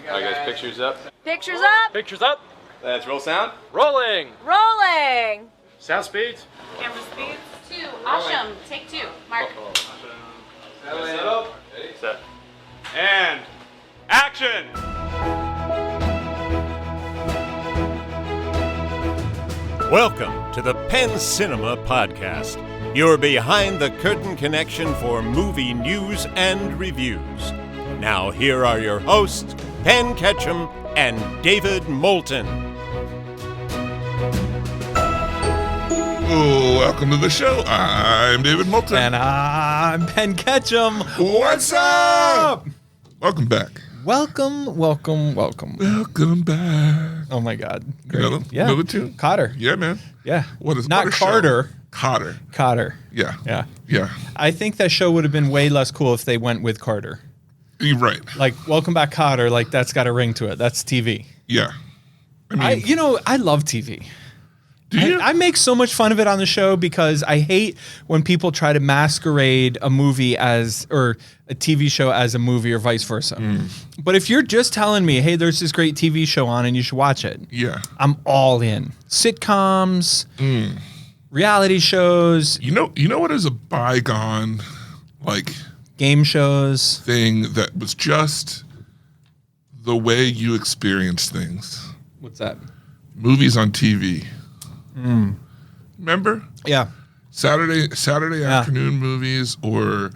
Alright guys, pictures up. Pictures up. Pictures up. Let's roll sound. Rolling. Rolling. Sound speeds. Camera speeds. 2. Awesome. Take 2. Mark. Set. And action. Welcome to the Penn Cinema Podcast, your behind-the-curtain connection for movie news and reviews. Now here are your hosts, Penn Ketchum and David Moulton. Welcome to the show. I'm David Moulton. And I'm Penn Ketchum. What's up? Welcome back. Welcome. Welcome back. Oh my God. Great. Know the tune? Cotter. Yeah, man. Yeah. What is not what a show. Carter? Cotter. Yeah. Yeah. I think that show would have been way less cool if they went with Carter. You're right. Like, Welcome Back, Cotter. Like, that's got a ring to it. That's TV. Yeah. I mean, I love TV. do you? I make so much fun of it on the show because I hate when people try to masquerade a movie or a TV show as a movie or vice versa. But if you're just telling me, hey, there's this great TV show on and you should watch it. Yeah. I'm all in. Sitcoms, reality shows, You know what is a bygone, like, game shows. thing that was just the way you experience things? What's that? Movies on TV. Remember? Yeah. Saturday afternoon movies or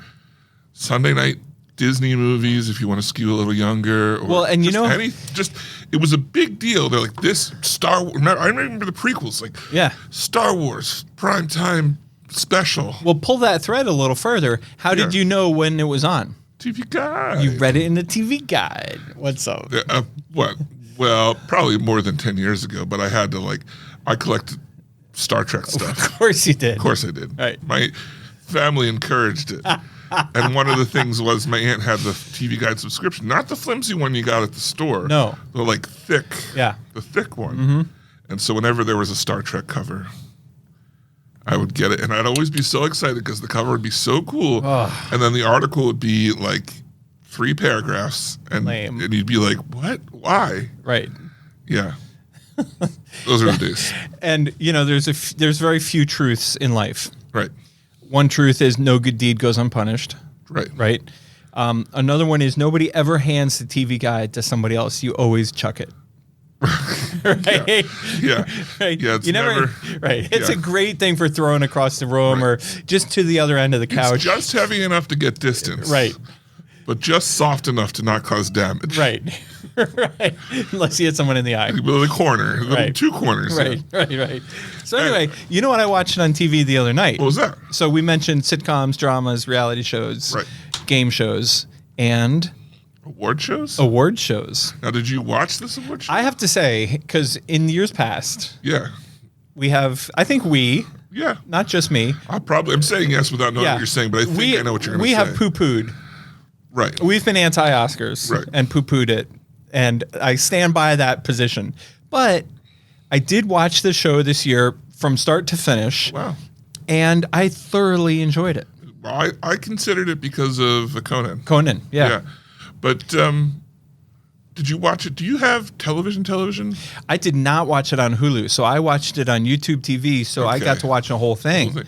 Sunday night Disney movies if you want to skew a little younger. Or Well, and it was a big deal. They're like, this Star Wars. I remember the prequels, like Star Wars primetime special. Well, pull that thread a little further. How did you know when it was on? TV Guide. You read it in the TV Guide. What's up? What? Well, probably more than 10 years ago, but I had to I collected Star Trek stuff. Of course you did. Of course I did. Right. My family encouraged it. And one of the things was my aunt had the TV Guide subscription, not the flimsy one you got at the store. No. The thick. Yeah. The thick one. And so whenever there was a Star Trek cover, I would get it. And I'd always be so excited because the cover would be so cool. And then the article would be like 3 paragraphs. And you'd be like, what? Why? Right. Yeah. Those are the days. And, there's very few truths in life. Right. One truth is no good deed goes unpunished. Right. Right. Another one is nobody ever hands the TV Guide to somebody else. You always chuck it. Right? Yeah. Right. Yeah, it's you never right. It's a great thing for throwing across the room or just to the other end of the couch. It's just heavy enough to get distance. Right. But just soft enough to not cause damage. Right. Right. Unless you hit someone in the eye. The corner. Right. 2 corners. Right. Right. So anyway, you know what I watched on TV the other night? What was that? So we mentioned sitcoms, dramas, reality shows, game shows, and award shows? Award shows. Now, did you watch this award show? I have to say, because in years past, we have, I think not just me. I'm saying yes without knowing what you're saying, but I think I know what you're going to say. We have poo-pooed. Right. We've been anti-Oscars and poo-pooed it, and I stand by that position. But I did watch the show this year from start to finish. Wow. And I thoroughly enjoyed it. I considered it because of the Conan. Conan, yeah. But did you watch it? Do you have television? I did not watch it on Hulu, so I watched it on YouTube TV, so I got to watch the whole thing.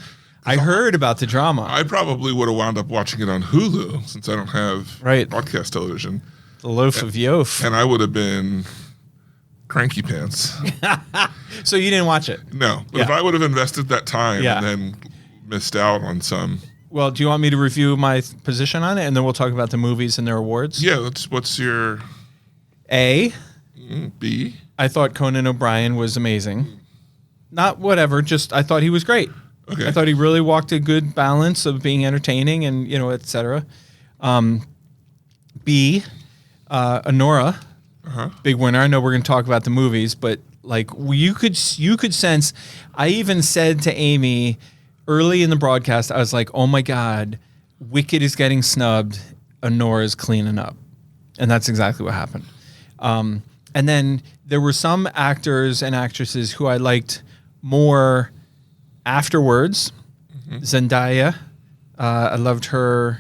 I heard about the drama. I probably would have wound up watching it on Hulu since I don't have broadcast television. The loaf of Yof. And I would have been cranky pants. So you didn't watch it? No. But if I would have invested that time and then missed out on some. Well, do you want me to review my position on it and then we'll talk about the movies and their awards? Yeah, what's your... A. B. I thought Conan O'Brien was amazing. Not whatever, just I thought he was great. Okay. I thought he really walked a good balance of being entertaining and, et cetera. B, Honora, big winner. I know we're going to talk about the movies, but you could sense. I even said to Amy early in the broadcast, I was like, "Oh my God, Wicked is getting snubbed. Honora's cleaning up," and that's exactly what happened. And then there were some actors and actresses who I liked more afterwards. Zendaya, I loved her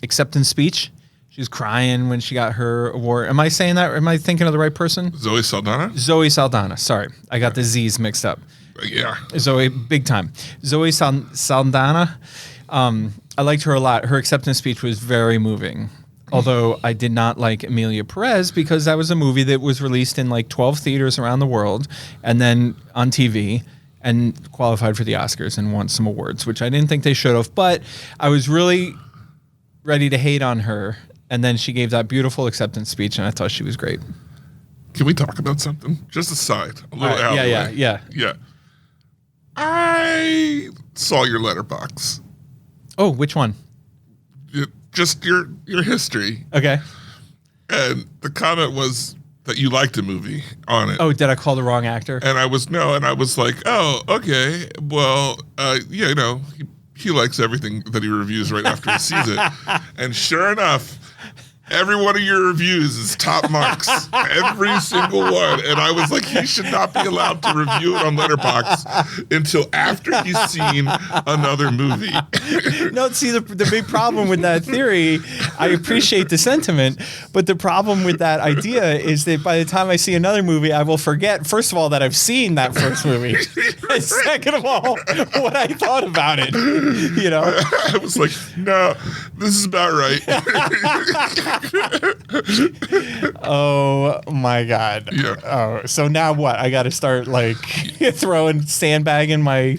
acceptance speech. She was crying when she got her award. Am I saying that? Am I thinking of the right person? Zoe Saldana? Zoe Saldana. Sorry. I got the Z's mixed up. Yeah. Zoe, big time. Zoe Saldana. I liked her a lot. Her acceptance speech was very moving. Although I did not like Emilia Perez because that was a movie that was released in like 12 theaters around the world and then on TV and qualified for the Oscars and won some awards, which I didn't think they should have. But I was really ready to hate on her. And then she gave that beautiful acceptance speech, and I thought she was great. Can we talk about something? Just aside. A little out of the way. Yeah. I saw your letterbox. Oh, which one? Just your history. Okay. And the comment was that you liked a movie on it. Oh, did I call the wrong actor? And I was like, oh, okay. Well, yeah, he likes everything that he reviews right after he sees it. And sure enough, every one of your reviews is top marks. Every single one. And I was like, he should not be allowed to review it on Letterboxd until after he's seen another movie. No, see, the big problem with that theory, I appreciate the sentiment, but the problem with that idea is that by the time I see another movie, I will forget, first of all, that I've seen that first movie. And second of all, what I thought about it. I was like, no, this is about right. Oh my God. Yeah. Oh, so now what? I got to start like throwing sandbagging my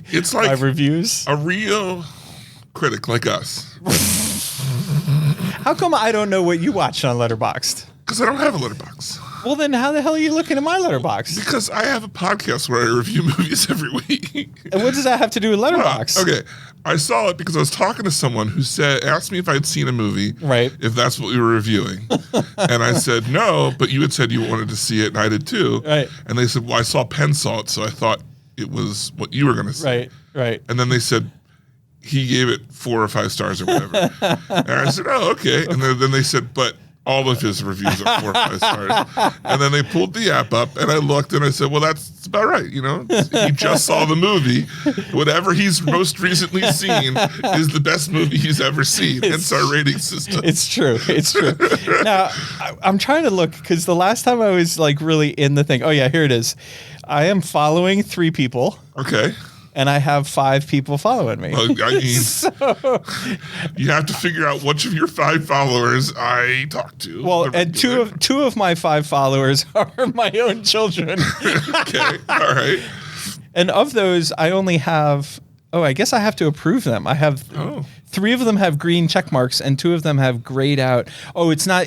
reviews. A real critic like us. How come I don't know what you watched on Letterboxd? Because I don't have a letterbox. Well, then how the hell are you looking at my Letterboxd? Because I have a podcast where I review movies every week. And what does that have to do with Letterboxd? Okay. I saw it because I was talking to someone who asked me if I'd seen a movie. Right. If that's what we were reviewing. And I said, no, but you had said you wanted to see it and I did too. Right. And they said, well, I saw Pen Salt, so I thought it was what you were going to say. Right. And then they said, he gave it 4 or 5 stars or whatever. And I said, oh, okay. And then they said, but all of his reviews are 4 or 5 stars. And then they pulled the app up and I looked and I said, well, that's about right. He just saw the movie. Whatever he's most recently seen is the best movie he's ever seen. Hence our rating system. It's true. Now, I'm trying to look because the last time I was like really in the thing. Oh, yeah, here it is. I am following 3 people. Okay. And I have 5 people following me. Well, I mean, you have to figure out which of your 5 followers I talk to. Well, and two of my 5 followers are my own children. Okay, all right. And of those, I only have. Oh, I guess I have to approve them. I have 3 of them have green check marks, and 2 of them have grayed out. Oh, it's not.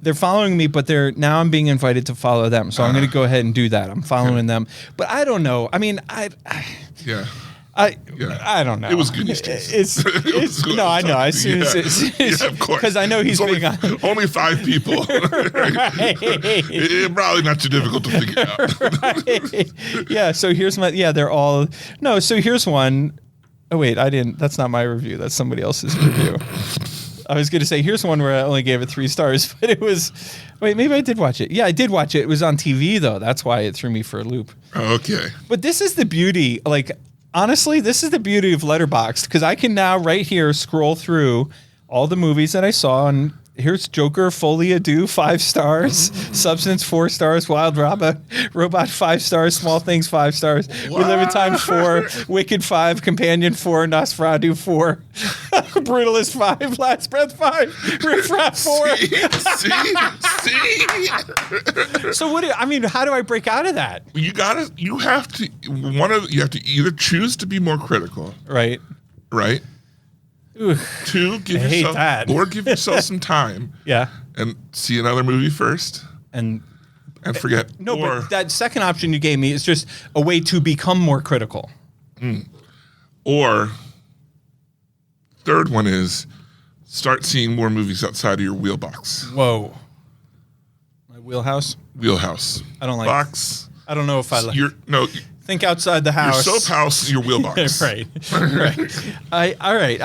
They're following me, but now I'm being invited to follow them. So I'm going to go ahead and do that. I'm following them, but I don't know. I mean, Yeah. I don't know. It was Goonies. It's no, I know. As soon as yeah, of course, because I know he's only, big on only 5 people. Right. It's probably not too difficult to figure out. Right. Yeah. So here's my. Yeah, they're all. No. So here's one. Oh wait, I didn't. That's not my review. That's somebody else's review. I was going to say here's one where I only gave it 3 stars, but it was. Wait, maybe I did watch it. Yeah, I did watch it. It was on TV though. That's why it threw me for a loop. Okay. But this is the beauty. Like. Honestly, this is the beauty of Letterboxd because I can now right here scroll through all the movies that I saw, and here's Joker, Folie à Deux, 5 stars, Substance 4 stars, Wild Robot 5 stars, Small Things 5 stars, We Live in Time 4, Wicked 5, Companion 4, Nosferatu 4, Brutalist 5, Last Breath 5, Riff Raff 4. See? So how do I break out of that? You have to either choose to be more critical. Right. Right? Ooh, 2, give yourself some time. Yeah. And see another movie first. And forget. No, but that second option you gave me is just a way to become more critical. Or third one is start seeing more movies outside of your wheelbox. Whoa. My wheelhouse? Wheelhouse. I don't like box. I don't know if I like. Think outside the Your house. soap house, your wheelbox. Right. All right.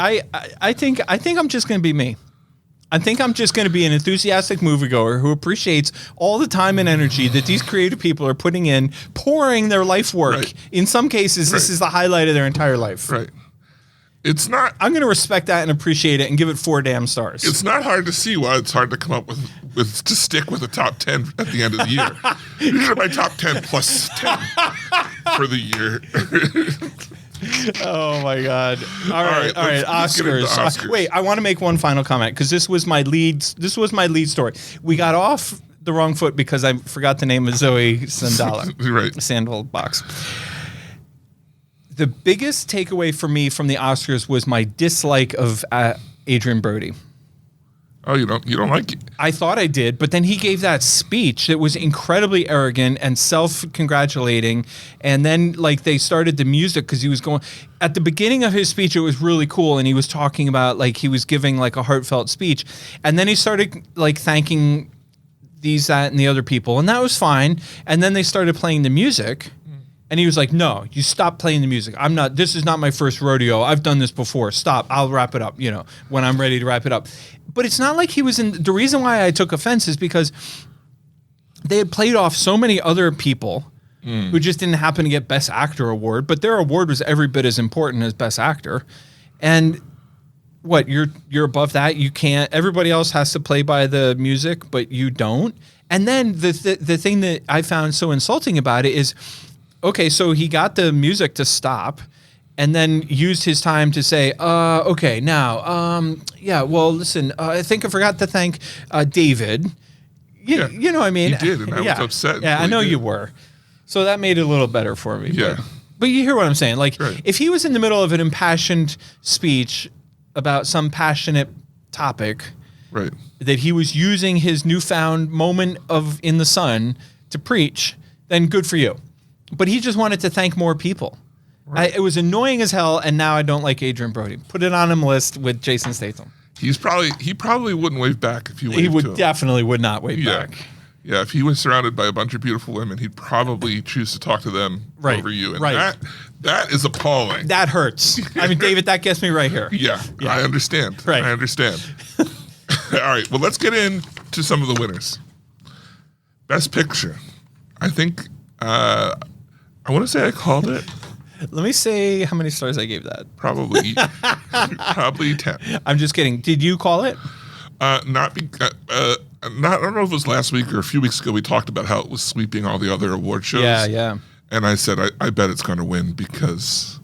I think I'm just going to be me. I think I'm just going to be an enthusiastic moviegoer who appreciates all the time and energy that these creative people are putting in, pouring their life work. Right. In some cases, this is the highlight of their entire life. Right. It's not. I'm going to respect that and appreciate it and give it 4 damn stars. It's not hard to see why it's hard to come up with to stick with the top 10 at the end of the year. These are my top 10 plus 10 for the year. Oh my God! All right. Let's get into Oscars. Wait, I want to make one final comment because this was my lead. This was my lead story. We got off the wrong foot because I forgot the name of Zoe Sandala. Right. Sandalbox. The biggest takeaway for me from the Oscars was my dislike of Adrian Brody. Oh, you don't like it? I thought I did, but then he gave that speech that was incredibly arrogant and self-congratulating. And then, like, they started the music because he was going at the beginning of his speech. It was really cool, and he was talking about like he was giving like a heartfelt speech, and then he started like thanking these, that, and the other people, and that was fine. And then they started playing the music. And he was like, no, you stop playing the music. This is not my first rodeo. I've done this before. Stop. I'll wrap it up, when I'm ready to wrap it up. But it's not like he was the reason why I took offense is because they had played off so many other people who just didn't happen to get Best Actor award, but their award was every bit as important as Best Actor. And what, you're above that? You can't, everybody else has to play by the music, but you don't. And then the thing that I found so insulting about it is, okay, so he got the music to stop and then used his time to say, okay, now, well, listen, I think I forgot to thank David. You know what I mean? He did, and I was upset. Yeah, I know you were. So that made it a little better for me. Yeah. But you hear what I'm saying. Like, right. If he was in the middle of an impassioned speech about some passionate topic, right, that he was using his newfound moment in the sun to preach, then good for you. But he just wanted to thank more people. Right. It was annoying as hell, and now I don't like Adrian Brody. Put it on him list with Jason Statham. He probably wouldn't wave back if you waved He would to him. Definitely would not wave back. Yeah, if he was surrounded by a bunch of beautiful women, he'd probably choose to talk to them over you. And that is appalling. That hurts. I mean, David, that gets me right here. Yeah. I understand. Right. I understand. All right, well, let's get into some of the winners. Best Picture. I think... I want to say I called it. Let me say how many stars I gave that. Probably 10. I'm just kidding. Did you call it? I don't know if it was last week or a few weeks ago. We talked about how it was sweeping all the other award shows. Yeah. And I said I bet it's going to win because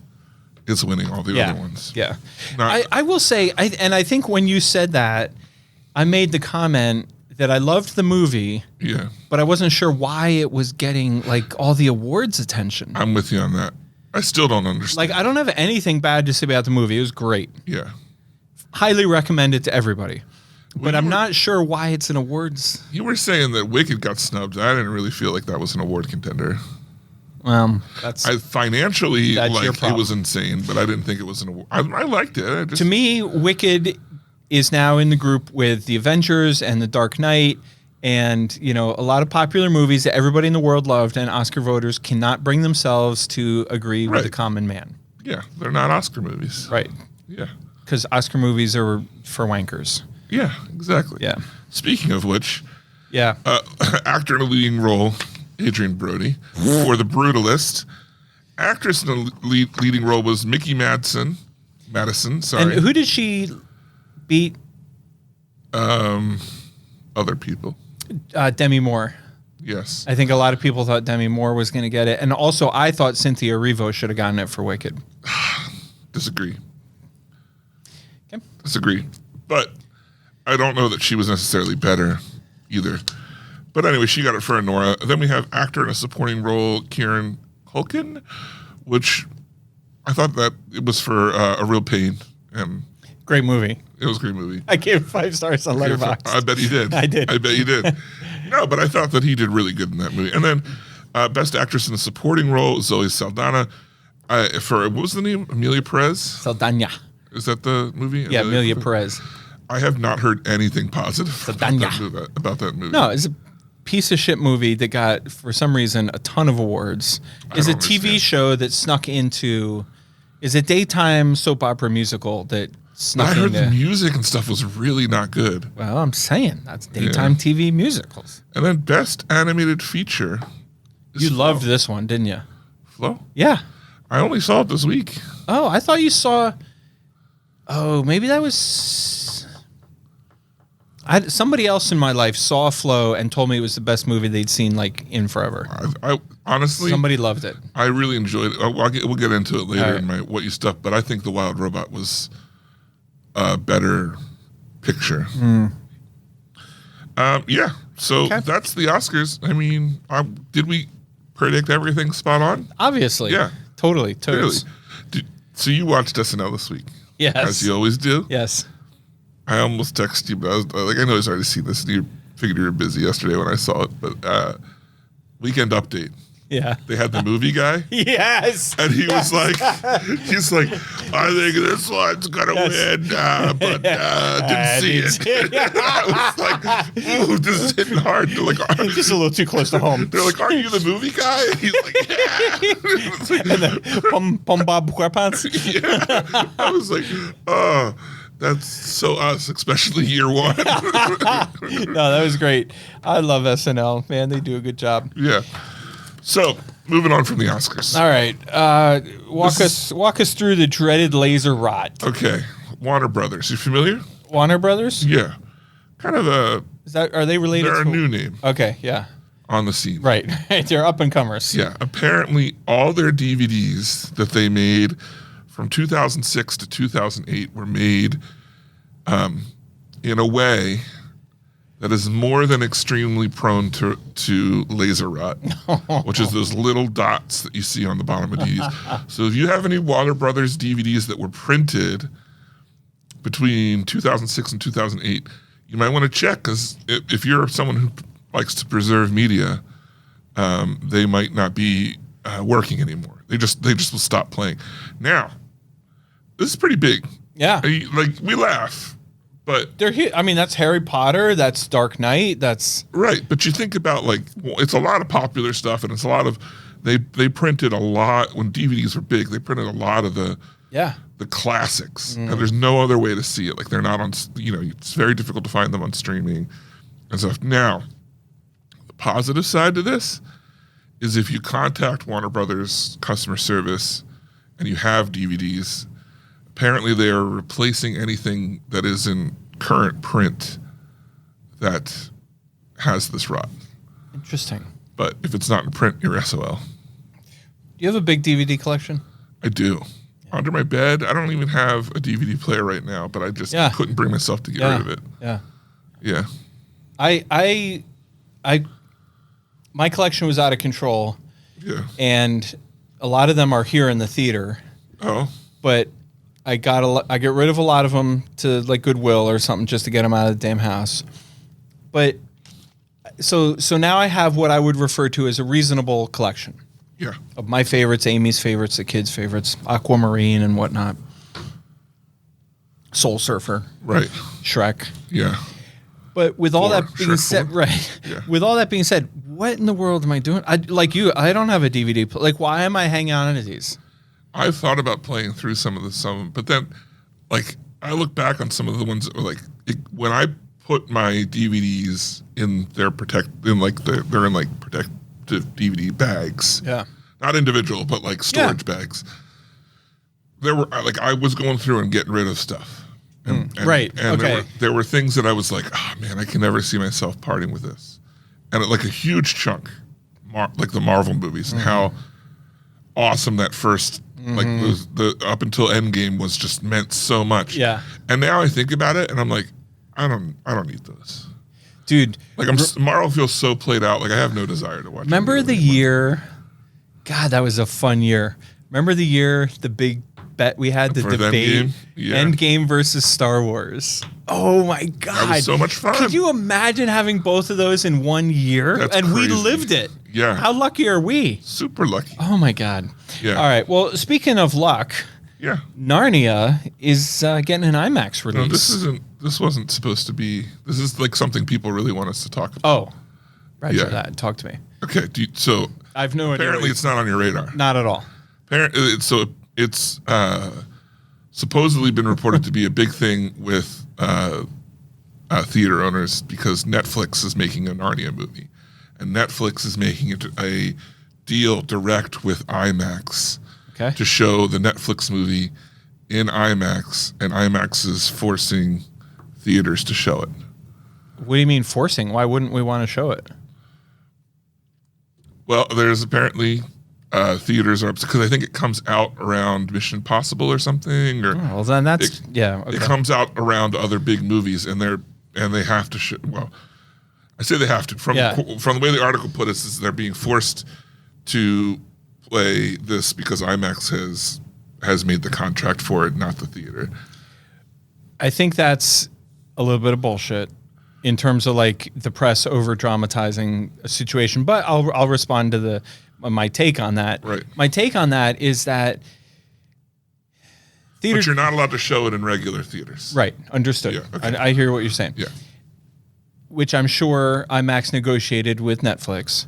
it's winning all the other ones. Yeah. I will say, I think when you said that, I made the comment that I loved the movie, but I wasn't sure why it was getting like all the awards attention. I'm with you on that. I still don't understand. Like, I don't have anything bad to say about the movie. It was great. Yeah. Highly recommend it to everybody. But I'm not sure why it's an awards. You were saying that Wicked got snubbed. I didn't really feel like that was an award contender. That's financially, your like, problem. it was insane, but I didn't think it was an award. I liked it. To me, Wicked is now in the group with The Avengers and The Dark Knight and, a lot of popular movies that everybody in the world loved, and Oscar voters cannot bring themselves to agree with the common man. Yeah, they're not Oscar movies. Right. Yeah. Because Oscar movies are for wankers. Yeah, exactly. Yeah. Speaking of which, actor in a leading role, Adrian Brody, for The Brutalist. Actress in a leading role was Mickey Madison. Sorry. And who did she beat? Other people. Demi Moore. Yes. I think a lot of people thought Demi Moore was going to get it. And also, I thought Cynthia Erivo should have gotten it for Wicked. Disagree. Okay. Disagree. But I don't know that she was necessarily better either. But anyway, she got it for Nora. Then we have actor in a supporting role, Kieran Culkin, which I thought that it was for A Real Pain. Great movie. It was a great movie. I gave 5 stars on Letterboxd. I bet you did. I did. I bet you did. No, but I thought that he did really good in that movie. And then Best Actress in a Supporting Role, Zoe Saldana. What was the name? Amelia Perez? Saldana. Is that the movie? Yeah, Amelia Perez. I have not heard anything positive about that movie. No, it's a piece of shit movie that got, for some reason, a ton of awards. It's a TV show that snuck into... Is a daytime soap opera musical that snuck into... I heard the music and stuff was really not good. Well, I'm saying, that's daytime TV musicals. And then Best Animated Feature. You loved this one, didn't you? Flo? Yeah. I only saw it this week. Oh, I thought you saw... Oh, maybe that was. Somebody else in my life saw Flow and told me it was the best movie they'd seen like in forever. I honestly, Somebody loved it. I really enjoyed it. We'll get into it later All right. in my what you stuff, but I think The Wild Robot was a better picture. Yeah. So Okay. that's the Oscars. I mean, did we predict everything spot on? Obviously. Yeah. Totally. Clearly. So you watched SNL this week, Yes. as you always do. Yes. I almost texted you, but I was like, I know he's already seen this. And you figured you were busy yesterday when I saw it. But weekend update. Yeah. They had the movie guy. Yes. And he was like, he's like, I think this one's gonna win, but didn't see it. I was like, ooh, this is hitting hard. They're like, Just a little too close to home. they're like, aren't you the movie guy? And he's like, yeah. It's like, Pom Bob SquarePants. yeah. I was like, oh, that's so us, especially year one. No, that was great. I love SNL. Man, they do a good job. Yeah. So moving on from the Oscars. All right. Walk us through the dreaded laser rot. Okay, Warner Brothers. You familiar? Warner Brothers? Yeah. Kind of Are they related they're to a new name Okay, yeah. on the scene. Right. They're up and comers. Yeah, apparently all their DVDs that they made from 2006 to 2008 were made in a way that is more than extremely prone to laser rot, which is those little dots that you see on the bottom of DVDs. So if you have any Warner Brothers DVDs that were printed between 2006 and 2008, you might want to check, because if you're someone who likes to preserve media, they might not be working anymore. They just will stop playing. Now, this is pretty big. Yeah. Like, we laugh, but They're I mean, that's Harry Potter, that's Dark Knight, that's right. But you think about, like, well, it's a lot of popular stuff, and it's a lot of they printed a lot when DVDs were big. They printed a lot of the classics, and there's no other way to see it. Like, they're not on. It's very difficult to find them on streaming and stuff. Now, the positive side to this is if you contact Warner Brothers customer service and you have DVDs, apparently they are replacing anything that is in current print that has this rot. interesting. But if it's not in print, you're SOL. Do you have a big DVD collection? I do. Under my bed, I don't even have a DVD player right now, but I just couldn't bring myself to get rid of it. Yeah. Yeah. My collection was out of control, Yeah. and a lot of them are here in the theater, Oh. but I get rid of a lot of them to like Goodwill or something just to get them out of the damn house. But so now I have what I would refer to as a reasonable collection Yeah. of my favorites, Amy's favorites, the kids' favorites, Aquamarine and whatnot, Soul Surfer, Right. Shrek. Yeah. But with all Four, that being Shrek said, 4. right? Yeah. With all that being said, what in the world am I doing? I don't have a DVD. Like, why am I hanging on to these? I've thought about playing through some, but then, like, I look back on some of the ones that were like, when I put my DVDs in their protective DVD bags. Yeah. Not individual, but like storage bags. There were I was going through and getting rid of stuff. And right. And Okay. there were things that I was like, oh man, I can never see myself parting with this. And like a huge chunk, like the Marvel movies and how awesome that first like the up until Endgame was just meant so much. Yeah. And now I think about it and I'm like, I don't need those. Dude, Like Marvel feels so played out. Like I have no desire to watch. remember the year? God, that was a fun year. Remember the year, the big bet we had, the For the debate, Endgame? Yeah. Endgame versus Star Wars. Oh my God. That was so much fun. Could you imagine having both of those in 1 year? That's and we crazy. lived it. Yeah. How lucky are we? Super lucky. Oh my God. Yeah. All right. Well, speaking of luck, Yeah. Narnia is getting an IMAX release. No, this wasn't supposed to be. This is like something people really want us to talk about. Oh, Roger Yeah. that. Talk to me. Okay. So I've no idea. apparently it's not on your radar. Not at all. So it's supposedly been reported to be a big thing with theater owners because Netflix is making a Narnia movie, and Netflix is making a deal direct with IMAX Okay. to show the Netflix movie in IMAX, and IMAX is forcing theaters to show it. What do you mean forcing? Why wouldn't we want to show it? Well, there's apparently theaters are because I think it comes out around Mission Impossible or something, or Well, then that's okay. it comes out around other big movies, and they have to show. Well, I say they have to from the way the article put it, is they're being forced to play this because IMAX has made the contract for it, not the theater. I think that's a little bit of bullshit in terms of like the press over dramatizing a situation. But I'll respond to my take on that. Right. My take on that is that theater. But you're not allowed to show it in regular theaters. Right. Understood. Yeah, okay. I hear what you're saying. Yeah. Which I'm sure IMAX negotiated with Netflix.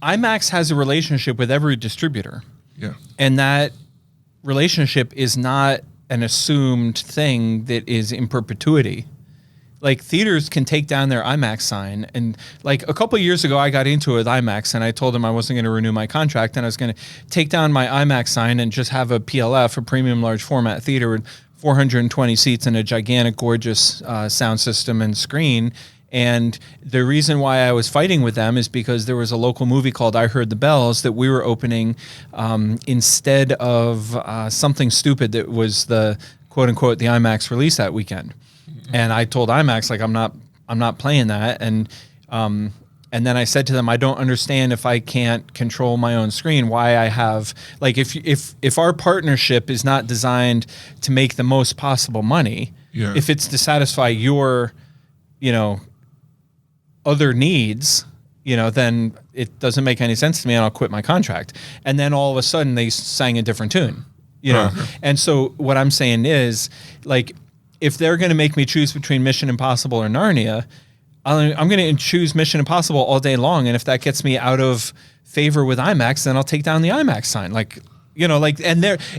IMAX has a relationship with every distributor. Yeah. And that relationship is not an assumed thing that is in perpetuity. Like theaters can take down their IMAX sign, and like a couple of years ago, I got into it with IMAX, and I told them I wasn't going to renew my contract, and I was going to take down my IMAX sign and just have a PLF, a premium large format theater with 420 seats and a gigantic, gorgeous sound system and screen. And the reason why I was fighting with them is because there was a local movie called I Heard the Bells that we were opening instead of Something Stupid that was the quote unquote the IMAX release that weekend. And I told IMAX, like, I'm not playing that. And then I said to them, I don't understand if I can't control my own screen, why I have, like, if our partnership is not designed to make the most possible money, if it's to satisfy your, other needs, then it doesn't make any sense to me, and I'll quit my contract. And then all of a sudden they sang a different tune, And so what I'm saying is, like, if they're going to make me choose between Mission Impossible or Narnia, I'm going to choose Mission Impossible all day long. And if that gets me out of favor with IMAX, then I'll take down the IMAX sign.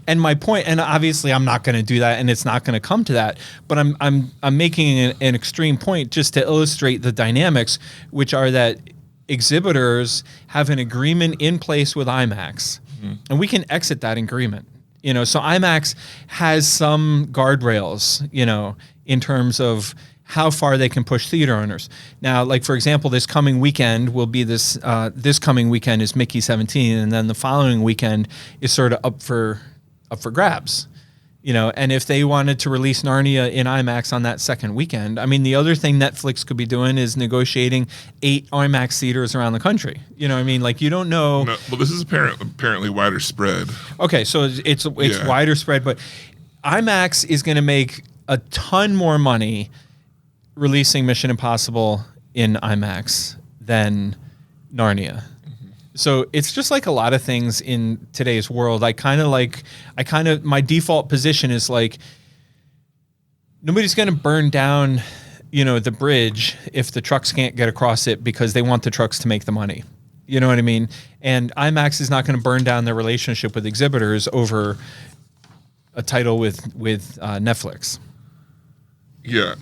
And my point, and obviously I'm not going to do that, and it's not going to come to that, but I'm making an extreme point just to illustrate the dynamics, which are that exhibitors have an agreement in place with IMAX, and we can exit that agreement. So IMAX has some guardrails, in terms of how far they can push theater owners. Now, like, for example, this coming weekend will be this coming weekend is Mickey 17, and then the following weekend is sort of up for grabs. And if they wanted to release Narnia in IMAX on that second weekend, I mean, the other thing Netflix could be doing is negotiating 8 IMAX theaters around the country. You know what I mean? Like, you don't know. No, well, this is apparently wider spread. Okay, so it's wider spread, but IMAX is going to make a ton more money releasing Mission Impossible in IMAX than Narnia. So it's just like a lot of things in today's world. My default position is like, nobody's going to burn down, the bridge if the trucks can't get across it because they want the trucks to make the money. You know what I mean? And IMAX is not going to burn down their relationship with exhibitors over a title with Netflix. Yeah.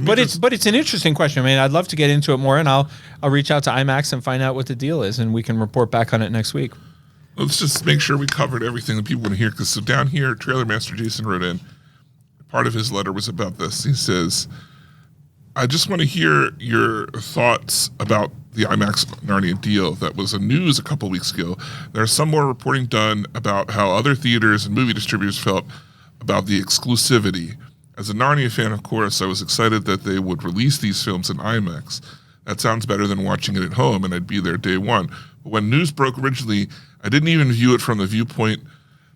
But it's an interesting question. I mean, I'd love to get into it more, and I'll reach out to IMAX and find out what the deal is, and we can report back on it next week. Let's just make sure we covered everything that people want to hear. Because so down here, Trailer Master Jason wrote in, part of his letter was about this. He says, I just want to hear your thoughts about the IMAX Narnia deal that was in news a couple weeks ago. There's some more reporting done about how other theaters and movie distributors felt about the exclusivity. As a Narnia fan, of course, I was excited that they would release these films in IMAX. That sounds better than watching it at home, and I'd be there day one. But when news broke originally, I didn't even view it from the viewpoint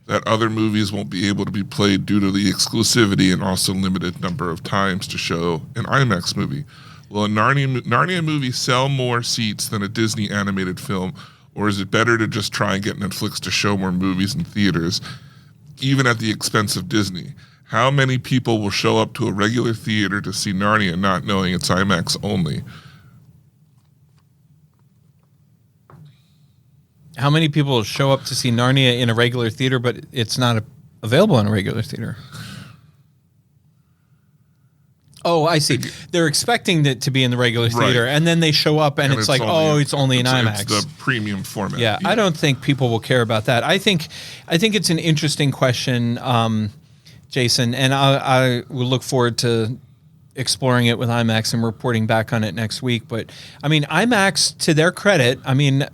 that other movies won't be able to be played due to the exclusivity and also limited number of times to show an IMAX movie. Will a Narnia movie sell more seats than a Disney animated film, or is it better to just try and get Netflix to show more movies in theaters, even at the expense of Disney? How many people will show up to a regular theater to see Narnia not knowing it's IMAX only? How many people will show up to see Narnia in a regular theater, but it's not available in a regular theater? Oh, I see. They're expecting it to be in the regular theater, Right. and then they show up, and it's like, it's only in IMAX. It's the premium format. Yeah, I don't think people will care about that. I think it's an interesting question, Jason, and I will look forward to exploring it with IMAX and reporting back on it next week. But I mean, IMAX, to their credit, I mean,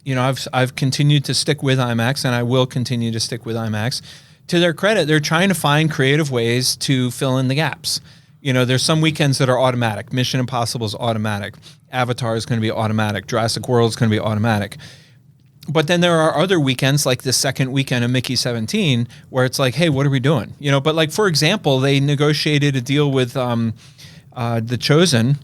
you know, I've continued to stick with IMAX, and I will continue to stick with IMAX. To their credit, they're trying to find creative ways to fill in the gaps. You know, there's some weekends that are automatic. Mission Impossible is automatic. Avatar is going to be automatic. Jurassic World is going to be automatic. But then there are other weekends, like the second weekend of Mickey 17, where it's like, hey, what are we doing? You know, but like, for example, they negotiated a deal with The Chosen,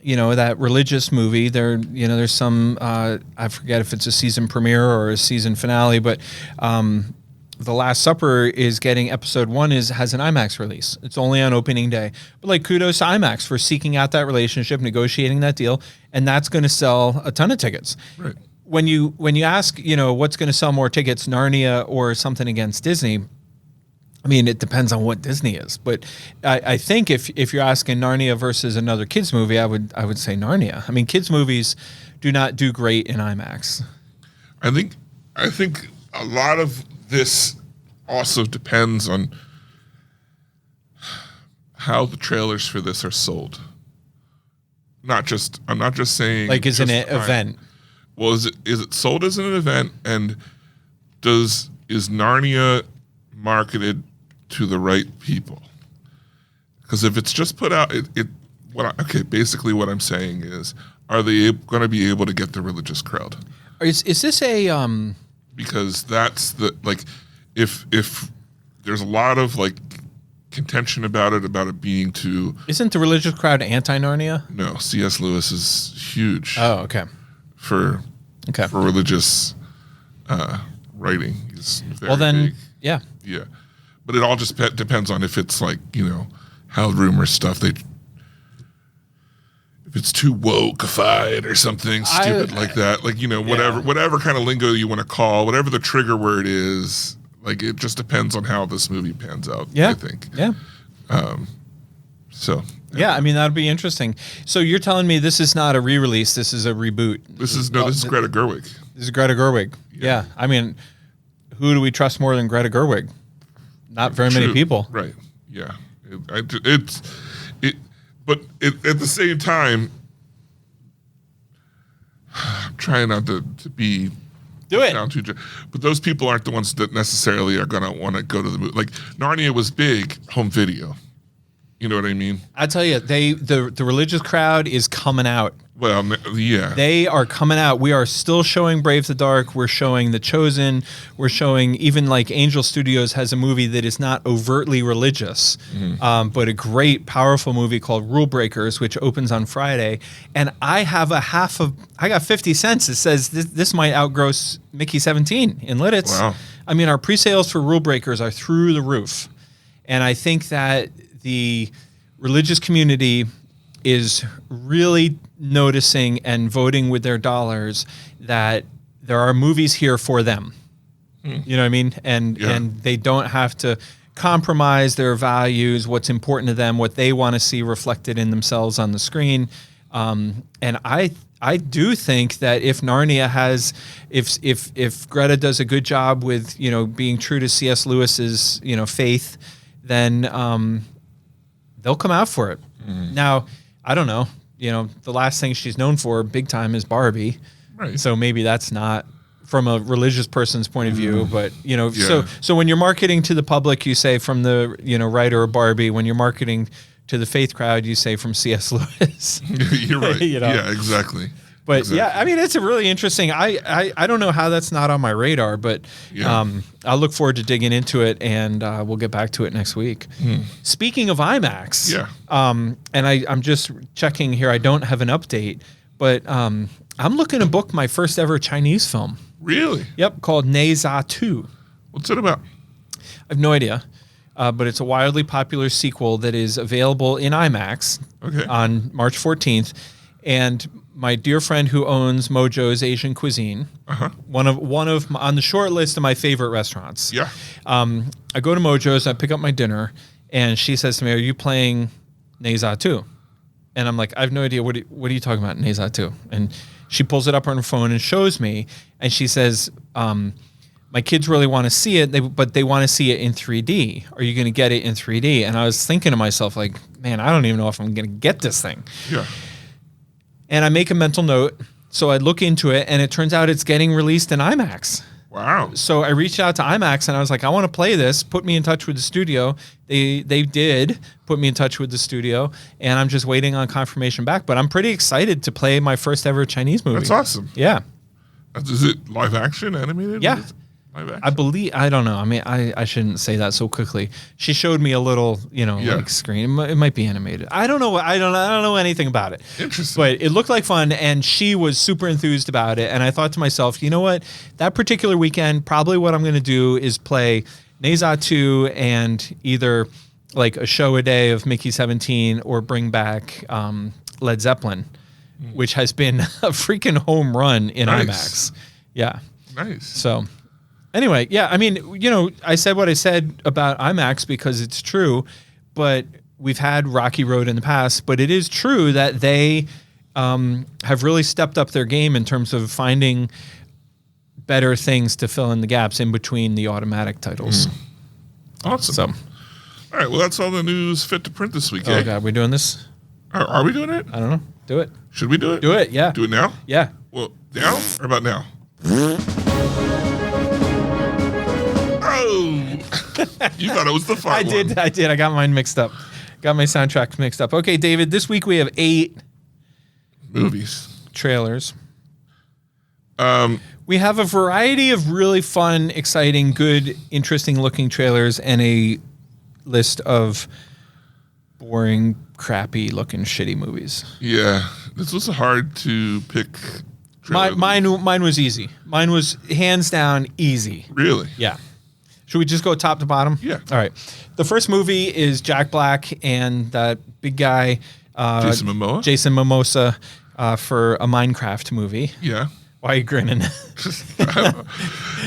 you know, that religious movie. There's some, I forget if it's a season premiere or a season finale, but The Last Supper is getting episode 1 has an IMAX release. It's only on opening day. But like, kudos to IMAX for seeking out that relationship, negotiating that deal, and that's going to sell a ton of tickets. Right. When you ask, you know, what's going to sell more tickets, Narnia or something against Disney, I mean, it depends on what Disney is. But I think if you're asking Narnia versus another kids movie, I would say Narnia. I mean, kids movies do not do great in IMAX. I think a lot of this also depends on how the trailers for this are sold. I'm not just saying, Like, is an event. Well, is it sold as an event, and is Narnia marketed to the right people? Because if it's just put out, basically what I'm saying is, are they going to be able to get the religious crowd? Is this a Because that's if there's a lot of like contention about it being too. Isn't the religious crowd anti-Narnia? No, C.S. Lewis is huge. Oh, okay. For religious writing. He's very big. Yeah. Yeah. But it all just depends on if it's like, you know, how rumor stuff, if it's too wokeified or something stupid like that, like, you know, whatever kind of lingo you want to call, whatever the trigger word is, like, it just depends on how this movie pans out, I think. Yeah. So. Yeah, I mean, that'd be interesting. So you're telling me this is not a re-release, this is a reboot. This is Greta Gerwig. This is Greta Gerwig. Yeah. I mean, who do we trust more than Greta Gerwig? Not very many people. Right. Yeah. But at the same time, I'm trying not to be sound too, but those people aren't the ones that necessarily are going to want to go to the movie. Like, Narnia was big home video. You know what I mean? I tell you, the religious crowd is coming out. Well, yeah. They are coming out. We are still showing Brave the Dark. We're showing The Chosen. We're showing, even like Angel Studios has a movie that is not overtly religious, but a great, powerful movie called Rule Breakers, which opens on Friday. And I have I got 50 cents. It says this might outgross Mickey 17 in Lidditz. Wow. I mean, our pre-sales for Rule Breakers are through the roof. And I think that the religious community is really noticing and voting with their dollars that there are movies here for them. You know what I mean? And they don't have to compromise their values, what's important to them, what they want to see reflected in themselves on the screen. And I do think that if Narnia has, if Greta does a good job with, you know, being true to C.S. Lewis's, you know, faith, then they'll come out for it. Now, I don't know. You know, the last thing she's known for big time is Barbie. Right. So maybe that's not from a religious person's point of view, but, you know, so when you're marketing to the public, you say from the, you know, writer of Barbie. When you're marketing to the faith crowd, you say from C.S. Lewis. You're right. You know? Yeah, exactly. But exactly. yeah, I mean, it's a really interesting. I don't know how that's not on my radar, but I'll look forward to digging into it, and we'll get back to it next week. Speaking of IMAX, and I'm just checking here. I don't have an update, but I'm looking to book my first ever Chinese film. Really? Yep, called Ne Zha 2. What's it about? I have no idea, but it's a wildly popular sequel that is available in IMAX on March 14th, and my dear friend who owns Mojo's Asian Cuisine, one of on the short list of my favorite restaurants. Yeah. I go to Mojo's, I pick up my dinner, and she says to me, "Are you playing Neza 2. And I'm like, I have no idea. What are you talking about, Neza 2? And she pulls it up on her phone and shows me. And she says, my kids really want to see it, but they want to see it in 3D. Are you going to get it in 3D? And I was thinking to myself, like, man, I don't even know if I'm going to get this thing. Yeah. And I make a mental note. So I look into it, and it turns out it's getting released in IMAX. Wow. So I reached out to IMAX, and I was like, I want to play this. Put me in touch with the studio. They did put me in touch with the studio, and I'm just waiting on confirmation back. But I'm pretty excited to play my first ever Chinese movie. That's awesome. Yeah. Is it live action, animated? Yeah. Is it live action? I believe, I don't know. I mean, I shouldn't say that so quickly. She showed me a little, Yeah. like screen. It might be animated. I don't know. I don't know anything about it. Interesting. But it looked like fun, and she was super enthused about it. And I thought to myself, you know what? That particular weekend, probably what I'm going to do is play Neza 2 and either like a show a day of Mickey 17 or bring back Led Zeppelin, which has been a freaking home run in Nice. IMAX. Yeah. Nice. So anyway, yeah, I mean, I said what I said about IMAX because it's true, but we've had Rocky Road in the past, but it is true that they have really stepped up their game in terms of finding better things to fill in the gaps in between the automatic titles. Awesome. So, All right. Well, that's all the news fit to print this week. oh eh? God, we doing this? Are we doing it? I don't know. Do it. Should we do it? Do it. Yeah. Do it now? Yeah. Well, now or about now? Oh! You thought it was the fun I did. I got mine mixed up. Got my soundtrack mixed up. Okay, David, this week we have 8 Movies. trailers. We have a variety of really fun, exciting, good, interesting looking trailers and a list of boring, crappy looking, shitty movies. Yeah. This was hard to pick. trailer. Mine was easy. Mine was hands down easy. Really? Yeah. Should we just go top to bottom? Yeah. All right. The first movie is Jack Black and that big guy, Jason Momoa? Jason Momoa, for a Minecraft movie. Yeah. Why are you grinning?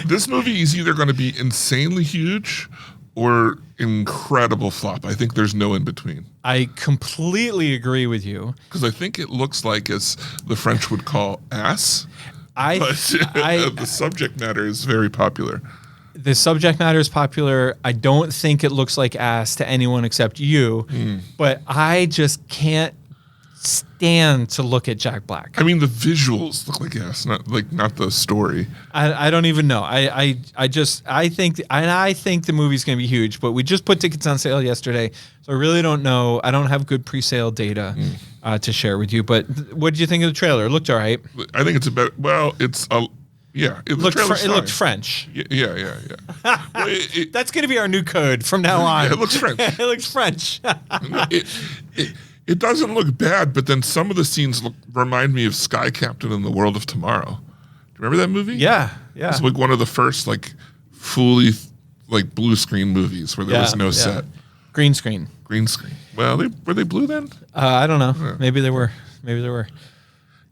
This movie is either going to be insanely huge or incredible flop. I think there's no in between. I completely agree with you. Because I think it looks like, as the French would call, ass. But the subject matter is very popular. The subject matter is popular. I don't think it looks like ass to anyone except you, but I just can't stand to look at Jack Black. I mean, the visuals look like ass, not the story. I don't even know. I think the movie's going to be huge, but we just put tickets on sale yesterday, so I really don't know. I don't have good pre-sale data to share with you. But what did you think of the trailer? It looked all right. I think it's about. Well, it's a. Yeah, it Looked French. Yeah. Well, That's going to be our new code from now on. Yeah, it looks French. It looks French. It doesn't look bad, but then some of the scenes remind me of Sky Captain in the World of Tomorrow. Do you remember that movie? Yeah. It's like one of the first fully blue screen movies where there was no set. Green screen. Green screen. Well, were they blue then? I don't know. Yeah. Maybe they were.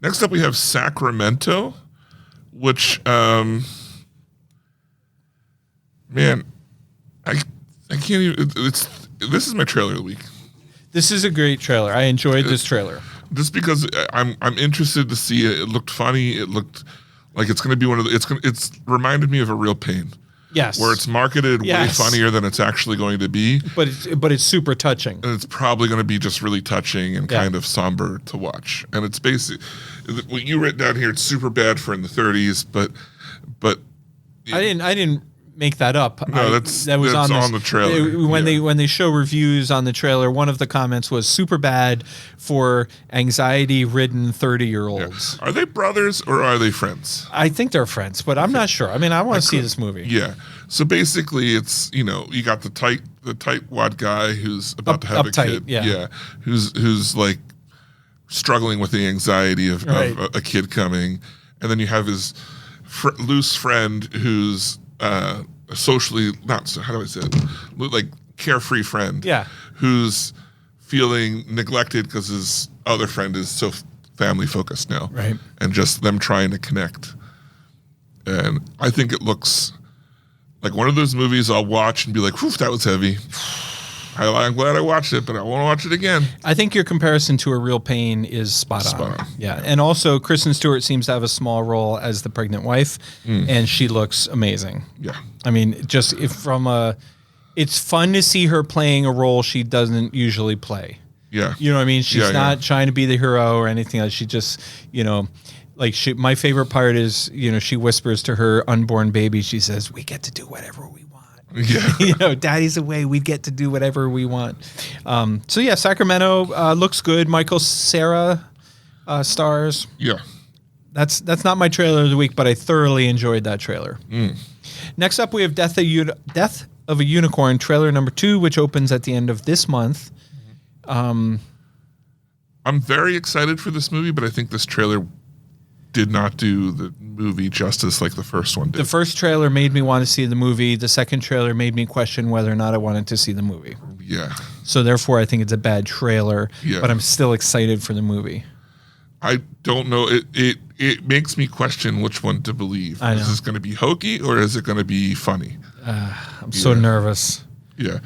Next up, we have Sacramento, which, man, I can't even. This is my trailer of the week. This is a great trailer. I enjoyed this trailer. Just because I'm interested to see it. It looked funny. It looked like it's going to be one of the. It's reminded me of A Real Pain. Yes. Where it's marketed way funnier than it's actually going to be. But it's super touching. And it's probably going to be just really touching and kind of somber to watch. And it's basically what you written down here. It's super bad for in the 30s, but I didn't make that up. No, that was on the trailer. When they show reviews on the trailer, one of the comments was super bad for anxiety-ridden 30-year-olds. Yeah. Are they brothers or are they friends? I think they're friends, but I'm not sure. I mean, I want to see this movie. Yeah. So basically, it's you got the tightwad guy who's about to have a kid. Yeah. Who's like struggling with the anxiety of a kid coming, and then you have his loose friend who's socially how do I say it? Like carefree friend. Yeah. Who's feeling neglected because his other friend is so family focused now. Right. And just them trying to connect. And I think it looks like one of those movies I'll watch and be like, whew, that was heavy. I'm glad I watched it, but I won't watch it again. I think your comparison to A Real Pain is spot on. Yeah, and also Kristen Stewart seems to have a small role as the pregnant wife, and she looks amazing. Yeah. I mean, it's fun to see her playing a role she doesn't usually play. Yeah. You know what I mean? She's not trying to be the hero or anything else. She just, my favorite part is, she whispers to her unborn baby, she says, "We get to do whatever we want." Yeah. Daddy's away, we get to do whatever we want. Sacramento looks good. Michael Cera stars. Yeah. That's not my trailer of the week, but I thoroughly enjoyed that trailer. Next up, we have Death of a Unicorn, trailer number 2, which opens at the end of this month. I'm very excited for this movie, but I think this trailer did not do the movie justice like the first one did. The first trailer made me want to see the movie. The second trailer made me question whether or not I wanted to see the movie. Yeah. So therefore, I think it's a bad trailer, but I'm still excited for the movie. I don't know. It makes me question which one to believe. I know. Is this going to be hokey or is it going to be funny? I'm so nervous. Yeah.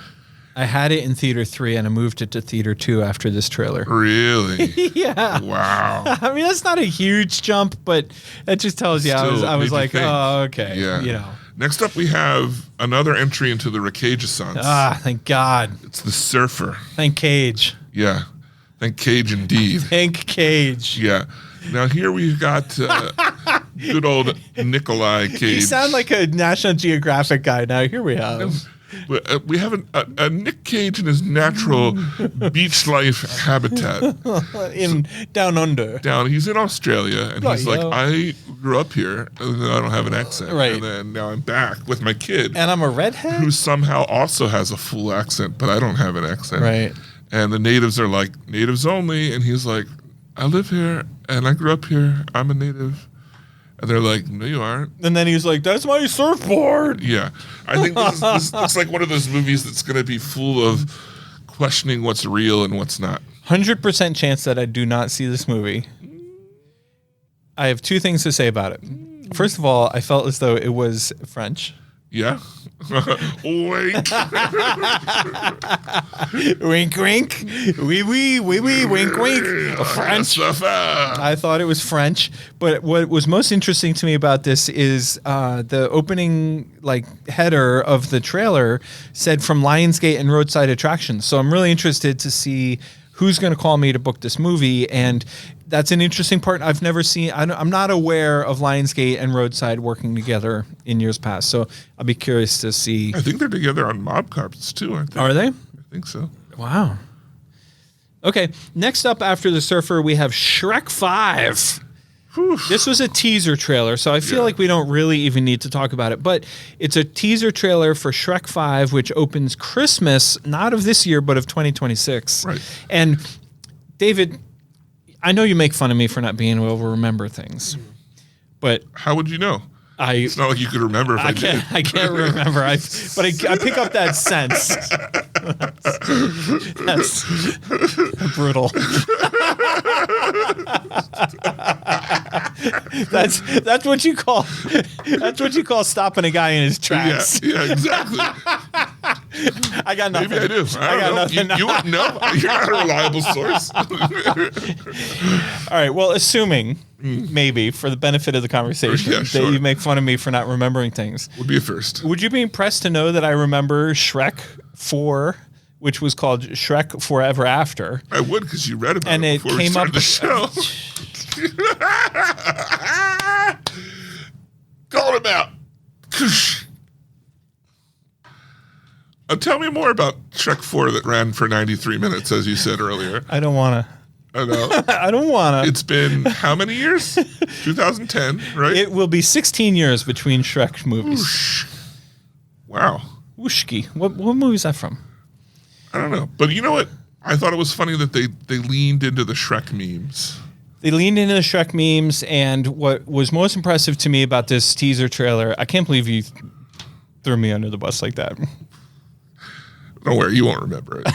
I had it in Theater 3 and I moved it to Theater 2 after this trailer. Really? Yeah. Wow. I mean, that's not a huge jump, but it just tells you. I was like, oh, okay. Yeah. Next up, we have another entry into the Recageissance. Thank God. It's the Surfer. Thank Cage. Yeah. Thank Cage indeed. Thank Cage. Yeah. Now here we've got good old Nikolai Cage. You sound like a National Geographic guy now. Here we have. We have a Nick Cage in his natural beach life habitat. In Down Under. He's in Australia, and he's like, yo. I grew up here, and then I don't have an accent. Right. And then now I'm back with my kid. And I'm a redhead? Who somehow also has a full accent, but I don't have an accent. Right. And the natives are like, natives only. And he's like, I live here, and I grew up here. I'm a native. And they're like, no, you aren't. And then he's like, that's my surfboard. Yeah. I think this looks like one of those movies that's going to be full of questioning what's real and what's not. 100% chance that I do not see this movie. I have 2 things to say about it. First of all, I felt as though it was French. Yeah. Wink. Wink, wink. Oui, oui, oui, oui, wink, wink. French. I thought it was French, but what was most interesting to me about this is the opening header of the trailer said from Lionsgate and Roadside Attractions. So I'm really interested to see who's going to call me to book this movie, and that's an interesting part. I've never seen. I'm not aware of Lionsgate and Roadside working together in years past, so I'll be curious to see. I think they're together on Mob Carpets too, aren't they? Are they? I think so. Wow. Okay, next up after The Surfer, we have Shrek 5. Whew. This was a teaser trailer, so I feel like we don't really even need to talk about it. But it's a teaser trailer for Shrek 5, which opens Christmas, not of this year, but of 2026. Right. And David, I know you make fun of me for not being able to remember things, but how would you know? It's not like you could remember if I did. I can't remember. I pick up that sense. That's brutal. That's what you call stopping a guy in his tracks. Yeah, exactly. I got nothing. Maybe I do. I got nothing. You wouldn't know. You're not a reliable source. All right. Well, assuming maybe for the benefit of the conversation that you make fun of me for not remembering things, would be a first. Would you be impressed to know that I remember Shrek 4, which was called Shrek Forever After? I would, because you read about it before we started the show. Call him out. Tell me more about Shrek 4 that ran for 93 minutes, as you said earlier. I don't want to. I know. I don't want to. It's been how many years? 2010, right? It will be 16 years between Shrek movies. Whoosh. Wow. Whooshki. What movie is that from? I don't know. But you know what? I thought it was funny that they leaned into the Shrek memes. They leaned into the Shrek memes, and what was most impressive to me about this teaser trailer, I can't believe you threw me under the bus like that. Don't worry, you won't remember it.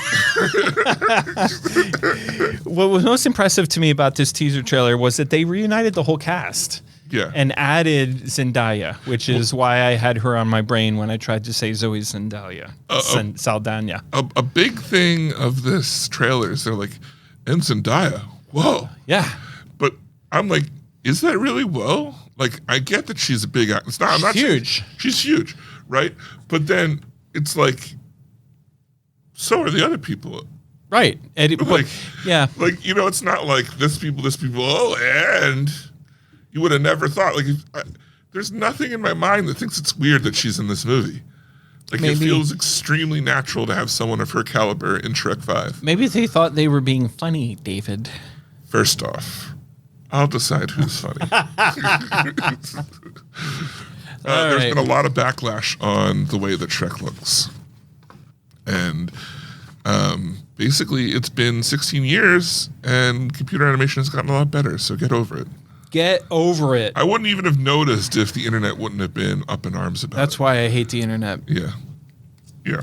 What was most impressive to me about this teaser trailer was that they reunited the whole cast. Yeah. and added Zendaya, which is why I had her on my brain when I tried to say Zoe Saldana. Saldana. A big thing of this trailer is they're like, and Zendaya, whoa. Yeah. But I'm like, is that really whoa? Like, I get that she's a big actor. It's not, I'm not huge. She's huge, right? But then it's like, so are the other people. Right. Like, yeah. Like, you know, it's not like this people, oh, and you would have never thought. Like, there's nothing in my mind that thinks it's weird that she's in this movie. Like, it feels extremely natural to have someone of her caliber in Shrek 5. Maybe they thought they were being funny, David. First off, I'll decide who's funny. There's been a lot of backlash on the way that Shrek looks. And basically, it's been 16 years, and computer animation has gotten a lot better, so get over it. Get over it. I wouldn't even have noticed if the internet wouldn't have been up in arms about it. That's why I hate the internet. Yeah. Yeah.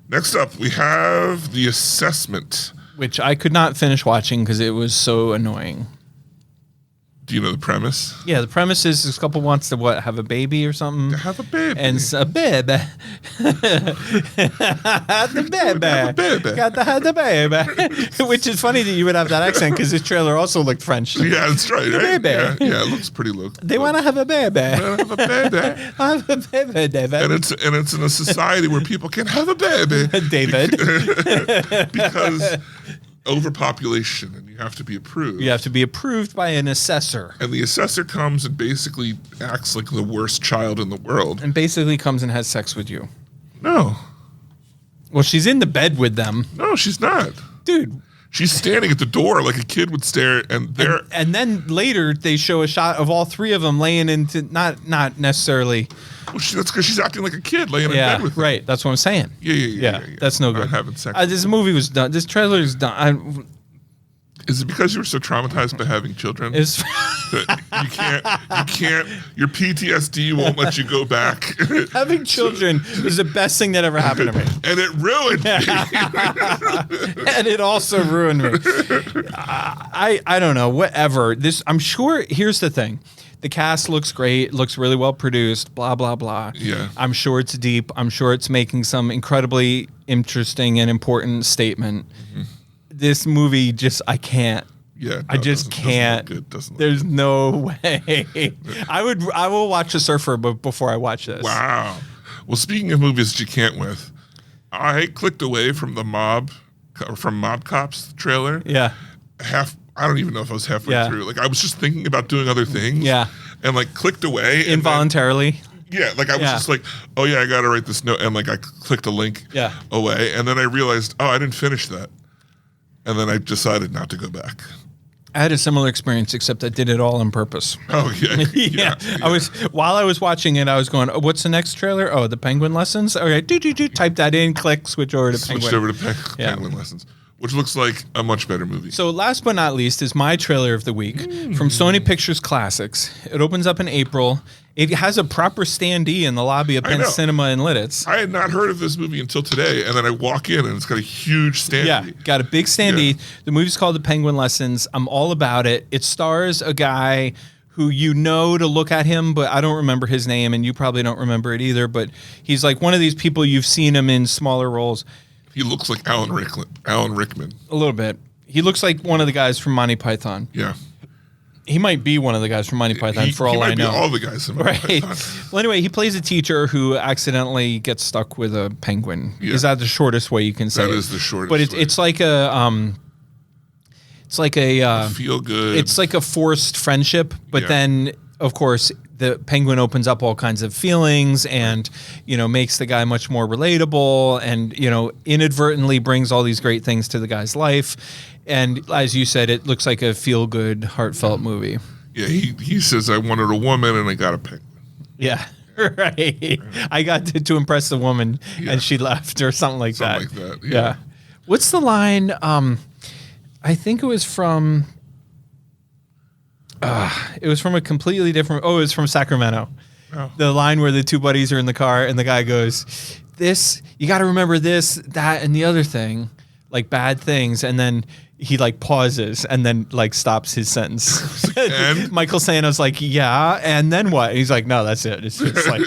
Next up, we have The Assessment. Which I could not finish watching because it was so annoying. Do you know the premise? Yeah, the premise is this couple wants to have a baby or something. To have a baby. And a baby. The baby. Have a baby. Got to have the baby. Which is funny that you would have that accent because this trailer also looked French. Yeah, that's right. The right? baby. Yeah, it looks pretty low. They want to have a baby. Have a baby. Have a baby, David. And it's in a society where people can have a baby. David. Because overpopulation, and you have to be approved. You have to be approved by an assessor. And the assessor comes and basically acts like the worst child in the world. And basically comes and has sex with you. No. Well, she's in the bed with them. No, she's not. Dude. She's standing at the door like a kid would stare, and they're... And then later, they show a shot of all three of them laying into... Not necessarily... Well, that's because she's acting like a kid laying in bed with them. Right. That's what I'm saying. Yeah. That's no Not good. having sex. This movie was done. This trailer is done. Is it because you were so traumatized by having children? It's That you can't, your PTSD won't let you go back. having children is the best thing that ever happened to me. And it ruined me. And it also ruined me. I don't know. Whatever. I'm sure. Here's the thing. The cast looks great. Looks really well produced. Blah blah blah. Yeah. I'm sure it's deep. I'm sure it's making some incredibly interesting and important statement. Mm-hmm. This movie I can't. Yeah. I just can't. Doesn't look There's good. no way. I will watch The Surfer before I watch this. Wow. Well, speaking of movies that you can't with, I clicked away from Mob Cops trailer. Yeah. I don't even know if I was halfway through. Like, I was just thinking about doing other things. Yeah. And like clicked away. Involuntarily. Yeah, like I was just like, oh yeah, I gotta write this note, and like I clicked a link away, and then I realized, oh, I didn't finish that, and then I decided not to go back. I had a similar experience, except I did it all on purpose. Oh yeah. While I was watching it, I was going, oh, what's the next trailer? Oh, the Penguin Lessons. Okay, type that in, click, switch over to Penguin. Switched over to Penguin Lessons, which looks like a much better movie. So last but not least is my trailer of the week from Sony Pictures Classics. It opens up in April. It has a proper standee in the lobby of Penn Cinema in Lidditz. I had not heard of this movie until today, and then I walk in and it's got a huge standee. Yeah, got a big standee. Yeah. The movie's called The Penguin Lessons. I'm all about it. It stars a guy who you know to look at him, but I don't remember his name, and you probably don't remember it either, but he's like one of these people you've seen him in smaller roles. He looks like Alan Rickman. A little bit. He looks like one of the guys from Monty Python. Yeah. He might be one of the guys from Monty Python, for all I know. He might be all the guys from Monty Python. Well, anyway, he plays a teacher who accidentally gets stuck with a penguin. Yeah. Is that the shortest way you can say it? That is the shortest But way. it's like a feel good. It's like a forced friendship, but then of course the penguin opens up all kinds of feelings and, makes the guy much more relatable and, inadvertently brings all these great things to the guy's life. And as you said, it looks like a feel-good, heartfelt movie. Yeah, he says, I wanted a woman and I got a penguin. Yeah, right. I got to impress the woman and she left or something like that. Something like that, yeah. What's the line? I think it was from... it was from a completely different... Oh, it was from Sacramento. Oh. The line where the two buddies are in the car and the guy goes, you got to remember this, that, and the other thing. like bad things, and then he like pauses and then like stops his sentence. And? Michael Sano's like, yeah, and then what? And he's like, no, that's it. It's just like,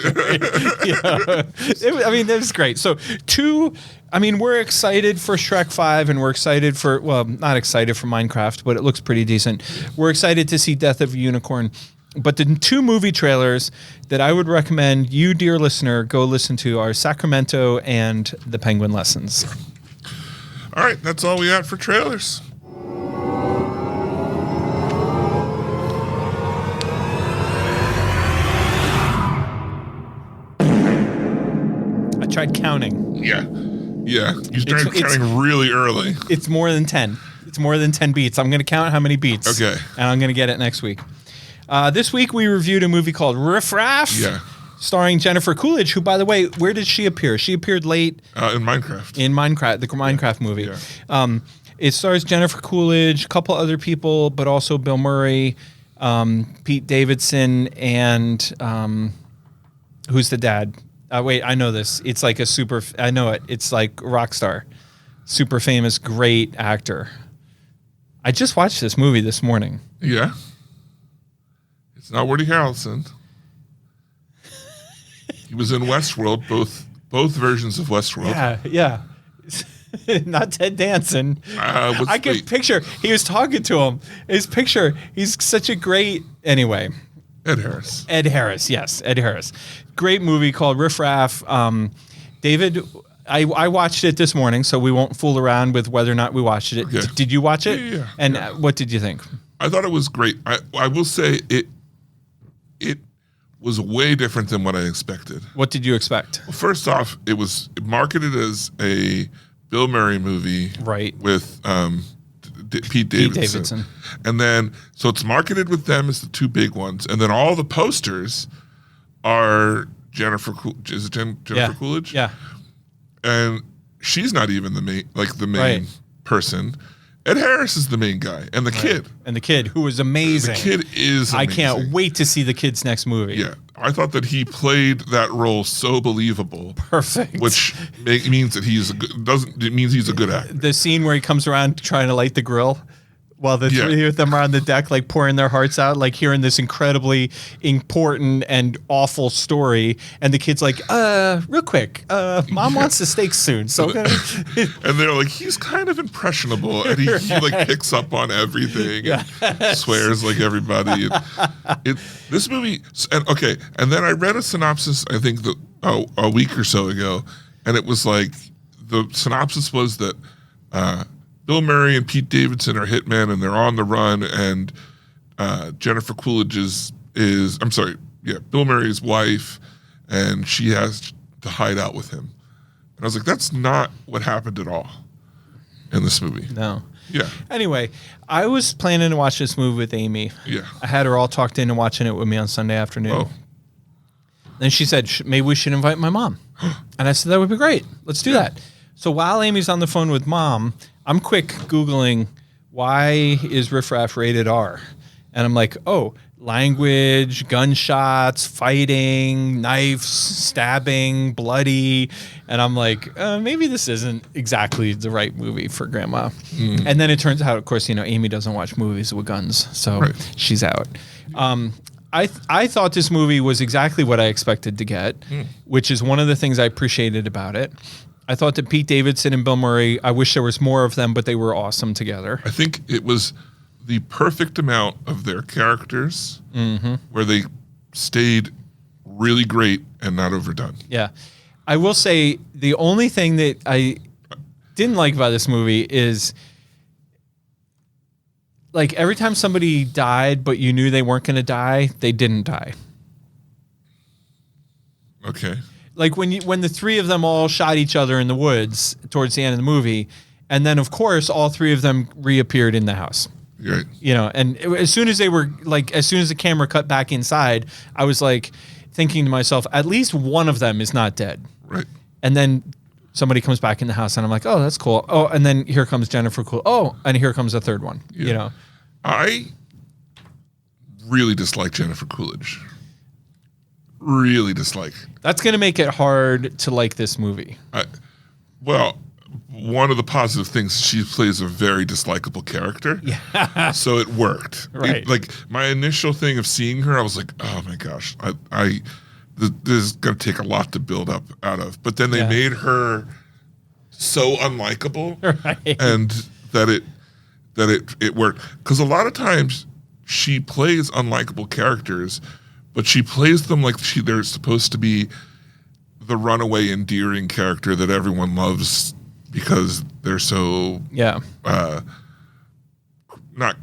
it was great. So we're excited for Shrek 5, and we're excited for, well, not excited for Minecraft, but it looks pretty decent. We're excited to see Death of a Unicorn. But the 2 movie trailers that I would recommend you, dear listener, go listen to are Sacramento and The Penguin Lessons. All right, that's all we got for trailers. I tried counting. Yeah. You started counting really early. It's more than 10. It's more than 10 beats. I'm going to count how many beats. Okay. And I'm going to get it next week. This week we reviewed a movie called Riff Raff. Yeah. Starring Jennifer Coolidge, who, by the way, where did she appear? She appeared late. In Minecraft. In Minecraft, the Minecraft movie. Yeah. It stars Jennifer Coolidge, a couple other people, but also Bill Murray, Pete Davidson, and who's the dad? Wait, I know this. It's like I know it. It's like rock star. Super famous, great actor. I just watched this movie this morning. Yeah. It's not Woody Harrelson. He was in Westworld, both versions of Westworld. Yeah. Not Ted Danson. I can picture. He was talking to him. His picture. He's such a great. Anyway. Ed Harris. Yes, Ed Harris. Great movie called Riff Raff. David, I watched it this morning, so we won't fool around with whether or not we watched it. Okay. Did you watch it? Yeah. And what did you think? I thought it was great. I will say it was way different than what I expected. What did you expect? Well, first off, it was marketed as a Bill Murray movie, right? With Pete Davidson. And then, so it's marketed with them as the 2 big ones, and then all the posters are Jennifer Coolidge? Yeah. And she's not even the main right. person. Ed Harris is the main guy, and the kid. And the kid, who is amazing. The kid is amazing. I can't wait to see the kid's next movie. Yeah. I thought that he played that role so believable. Perfect. Which means that it means he's a good actor. The scene where he comes around trying to light the grill while the 3 of them are on the deck, like pouring their hearts out, like hearing this incredibly important and awful story. And the kid's like, real quick, mom wants the steak soon. So, and they're like, he's kind of impressionable. And he like picks up on everything and swears like everybody. This movie, and then I read a synopsis, I think a week or so ago. And it was like, the synopsis was that, Bill Murray and Pete Davidson are hitmen, and they're on the run. And Jennifer Coolidge is Bill Murray's wife, and she has to hide out with him. And I was like, that's not what happened at all in this movie. No. Yeah. Anyway, I was planning to watch this movie with Amy. Yeah. I had her all talked into watching it with me on Sunday afternoon. Oh. Then she said, maybe we should invite my mom. And I said, that would be great. Let's do that. So while Amy's on the phone with mom, I'm quick Googling, why is Riff Raff rated R? And I'm like, language, gunshots, fighting, knives, stabbing, bloody. And I'm like, maybe this isn't exactly the right movie for grandma. And then it turns out, of course, Amy doesn't watch movies with guns, so she's out. I thought this movie was exactly what I expected to get, which is one of the things I appreciated about it. I thought that Pete Davidson and Bill Murray, I wish there was more of them, but they were awesome together. I think it was the perfect amount of their characters where they stayed really great and not overdone. Yeah. I will say the only thing that I didn't like about this movie is, like, every time somebody died, but you knew they weren't going to die, they didn't die. Okay. Like when the 3 of them all shot each other in the woods towards the end of the movie, and then of course all 3 of them reappeared in the house. Right. And as soon as the camera cut back inside, I was like thinking to myself, at least one of them is not dead. Right. And then somebody comes back in the house, and I'm like, oh, that's cool. Oh, and then here comes Jennifer Coolidge. Oh, and here comes a third one. Yeah. I really dislike Jennifer Coolidge. Really dislike. That's going to make it hard to like this movie. Well, one of the positive things, she plays a very dislikable character. Yeah. So it worked. Right. Like my initial thing of seeing her, I was like, oh my gosh, this is going to take a lot to build up out of. But then they made her so unlikable, Right. and that it worked. Because a lot of times she plays unlikable characters, but she plays them like they're supposed to be the runaway endearing character that everyone loves because they're so not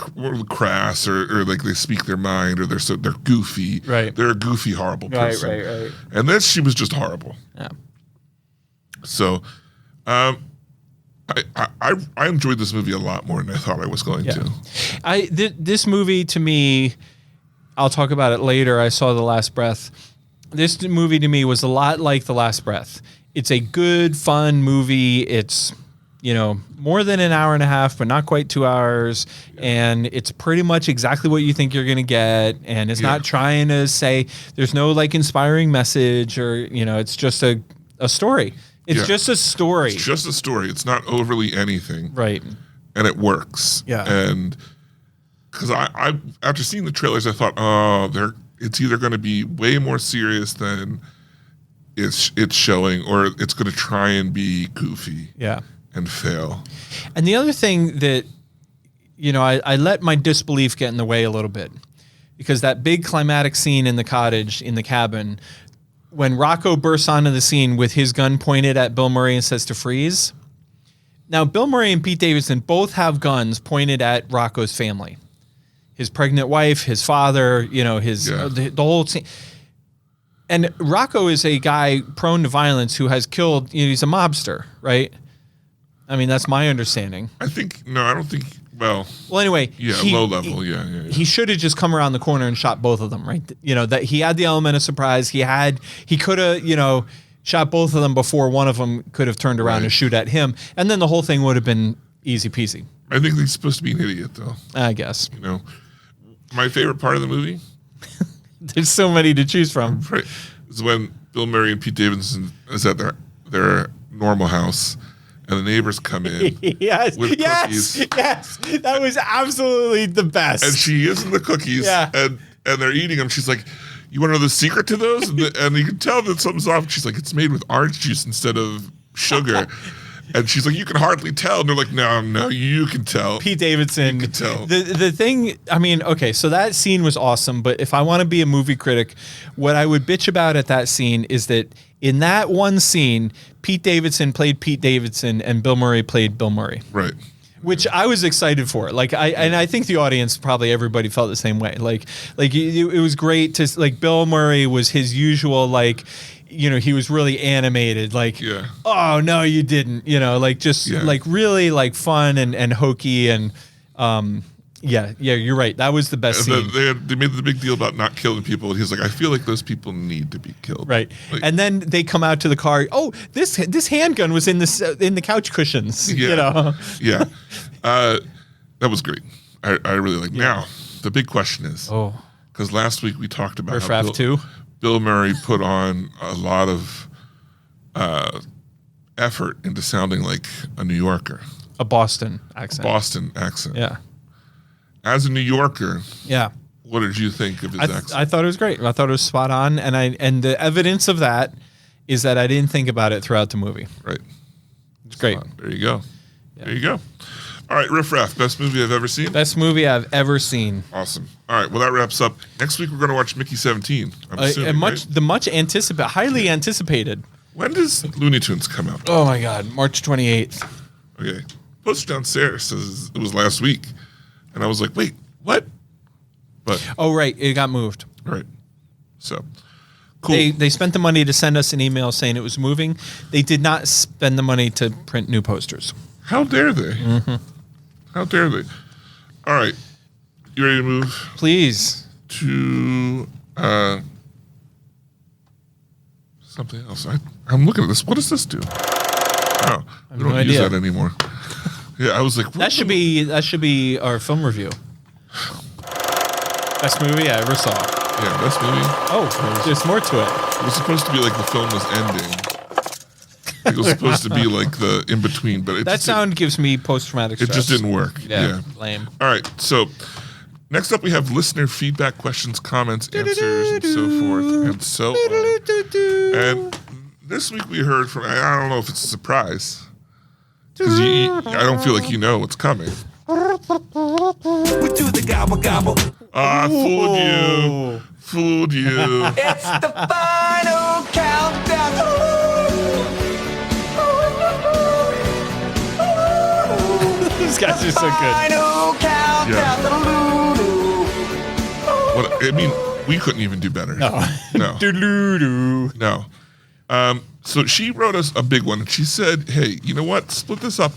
crass or like they speak their mind or they're goofy. Right. They're a goofy, horrible person. Right. And then she was just horrible. Yeah. So, I enjoyed this movie a lot more than I thought I was going to. This movie to me, I'll talk about it later. I saw The Last Breath. This movie to me was a lot like The Last Breath. It's a good, fun movie. It's, more than an hour and a half, but not quite 2 hours. And it's pretty much exactly what you think you're going to get. And it's not trying to say, there's no like inspiring message or, it's just a story. It's just a story. It's just a story. It's not overly anything. Right. And it works. Yeah. And because I after seeing the trailers, I thought, it's either going to be way more serious than it's showing, or it's going to try and be goofy. Yeah. And fail. And the other thing that, I let my disbelief get in the way a little bit, because that big climatic scene in the cottage, in the cabin, when Rocco bursts onto the scene with his gun pointed at Bill Murray and says to freeze. Now, Bill Murray and Pete Davidson both have guns pointed at Rocco's family. His pregnant wife, his father, the whole scene. And Rocco is a guy prone to violence who has killed, he's a mobster, right? I mean, that's my understanding. I don't think, well, anyway. Yeah, low level, yeah. He should have just come around the corner and shot both of them, right? That he had the element of surprise. He could have, shot both of them before one of them could have turned around and shoot at him. And then the whole thing would have been easy peasy. I think he's supposed to be an idiot, though. I guess. My favorite part of the movie? There's so many to choose from. Right. Is when Bill Murray and Pete Davidson is at their normal house, and the neighbors come in yes, with cookies. Yes, that was absolutely the best. And she gives them the cookies, and they're eating them. She's like, you want to know the secret to those? And you can tell that something's off. She's like, it's made with orange juice instead of sugar. And she's like, you can hardly tell. And they're like, no, you can tell. Pete Davidson. You can tell. The thing, I mean, okay, so that scene was awesome. But if I want to be a movie critic, what I would bitch about at that scene is that in that one scene, Pete Davidson played Pete Davidson and Bill Murray played Bill Murray. Right. Which I was excited for. I think the audience, probably everybody felt the same way. It was great to, like, Bill Murray was his usual, he was really animated, oh no, you didn't, really fun and hokey and you're right. That was the best scene. They made the big deal about not killing people, and he's like, I feel like those people need to be killed. Right. And then they come out to the car. Oh, this handgun was in the couch cushions. Yeah. Yeah. That was great. I really like. Now the big question is, because last week we talked about Riff Raff 2. Bill Murray put on a lot of effort into sounding like a New Yorker. A Boston accent. Yeah. As a New Yorker, what did you think of his accent? I thought it was great. I thought it was spot on, and the evidence of that is that I didn't think about it throughout the movie. Right. It's great. There you go. Yeah. There you go. All right, Riff Raff, best movie I've ever seen? Best movie I've ever seen. Awesome. All right, well, that wraps up. Next week, we're going to watch Mickey 17. I'm assuming, highly anticipated. When does Looney Tunes come out? Oh, my God. March 28th. Okay. Poster downstairs says it was last week. And I was like, wait, what? But oh, right. It got moved. Right. So, cool. They spent the money to send us an email saying it was moving. They did not spend the money to print new posters. How dare they? Mm-hmm. How dare they? All right. You ready to move? Please. To something else. I'm looking at this. What does this do? Oh, we don't use that anymore. Yeah, I was like, that should be our film review. Best movie I ever saw. Yeah, best movie. Oh, there's more to it. It was supposed to be like the film was ending. It was supposed to be like the in between, but That sound gives me post-traumatic stress. it just didn't work. Yeah, lame. All right, so next up we have listener feedback, questions, comments, answers, and so forth and so on. And this week we heard from, I don't know if it's a surprise, because I don't feel like you know what's coming. We do the gobble gobble. Ah, fooled you. Fooled you. It's the final countdown. These guys are so good. Final countdown. What, I mean, we couldn't even do better. No. No. So she wrote us a big one, and she said, hey, you know what? Split this up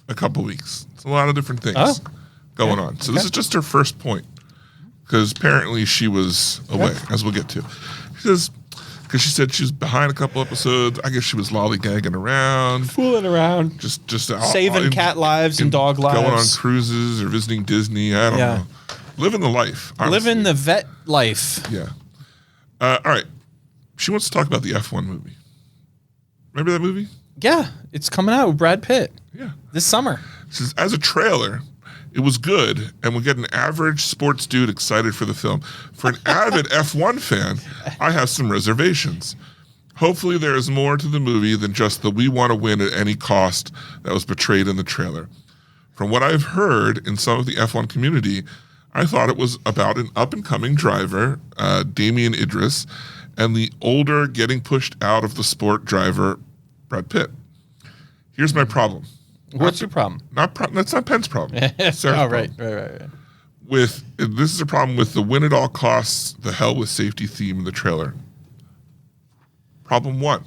a couple weeks. It's a lot of different things going on. So this is just her first point, because apparently she was away, as we'll get to. She says, because she said she was behind a couple episodes. I guess she was lollygagging around. Fooling around. Just Saving cat lives and dog lives. Going on cruises or visiting Disney. I don't know. Living the life. Honestly. Living the vet life. Yeah. All right. She wants to talk about the F1 movie. Remember that movie? Yeah. It's coming out with Brad Pitt. Yeah. This summer. She says, as a trailer, it was good and would get an average sports dude excited for the film. For an avid F1 fan, I have some reservations. Hopefully there is more to the movie than just the we want to win at any cost that was portrayed in the trailer. From what I've heard in some of the F1 community, I thought it was about an up-and-coming driver, Damien Idris, and the older getting pushed out of the sport driver, Brad Pitt. Here's my problem. What's your problem? That's not Penn's problem. Sarah's right. This is a problem with the win at all costs, the hell with safety theme in the trailer. Problem 1.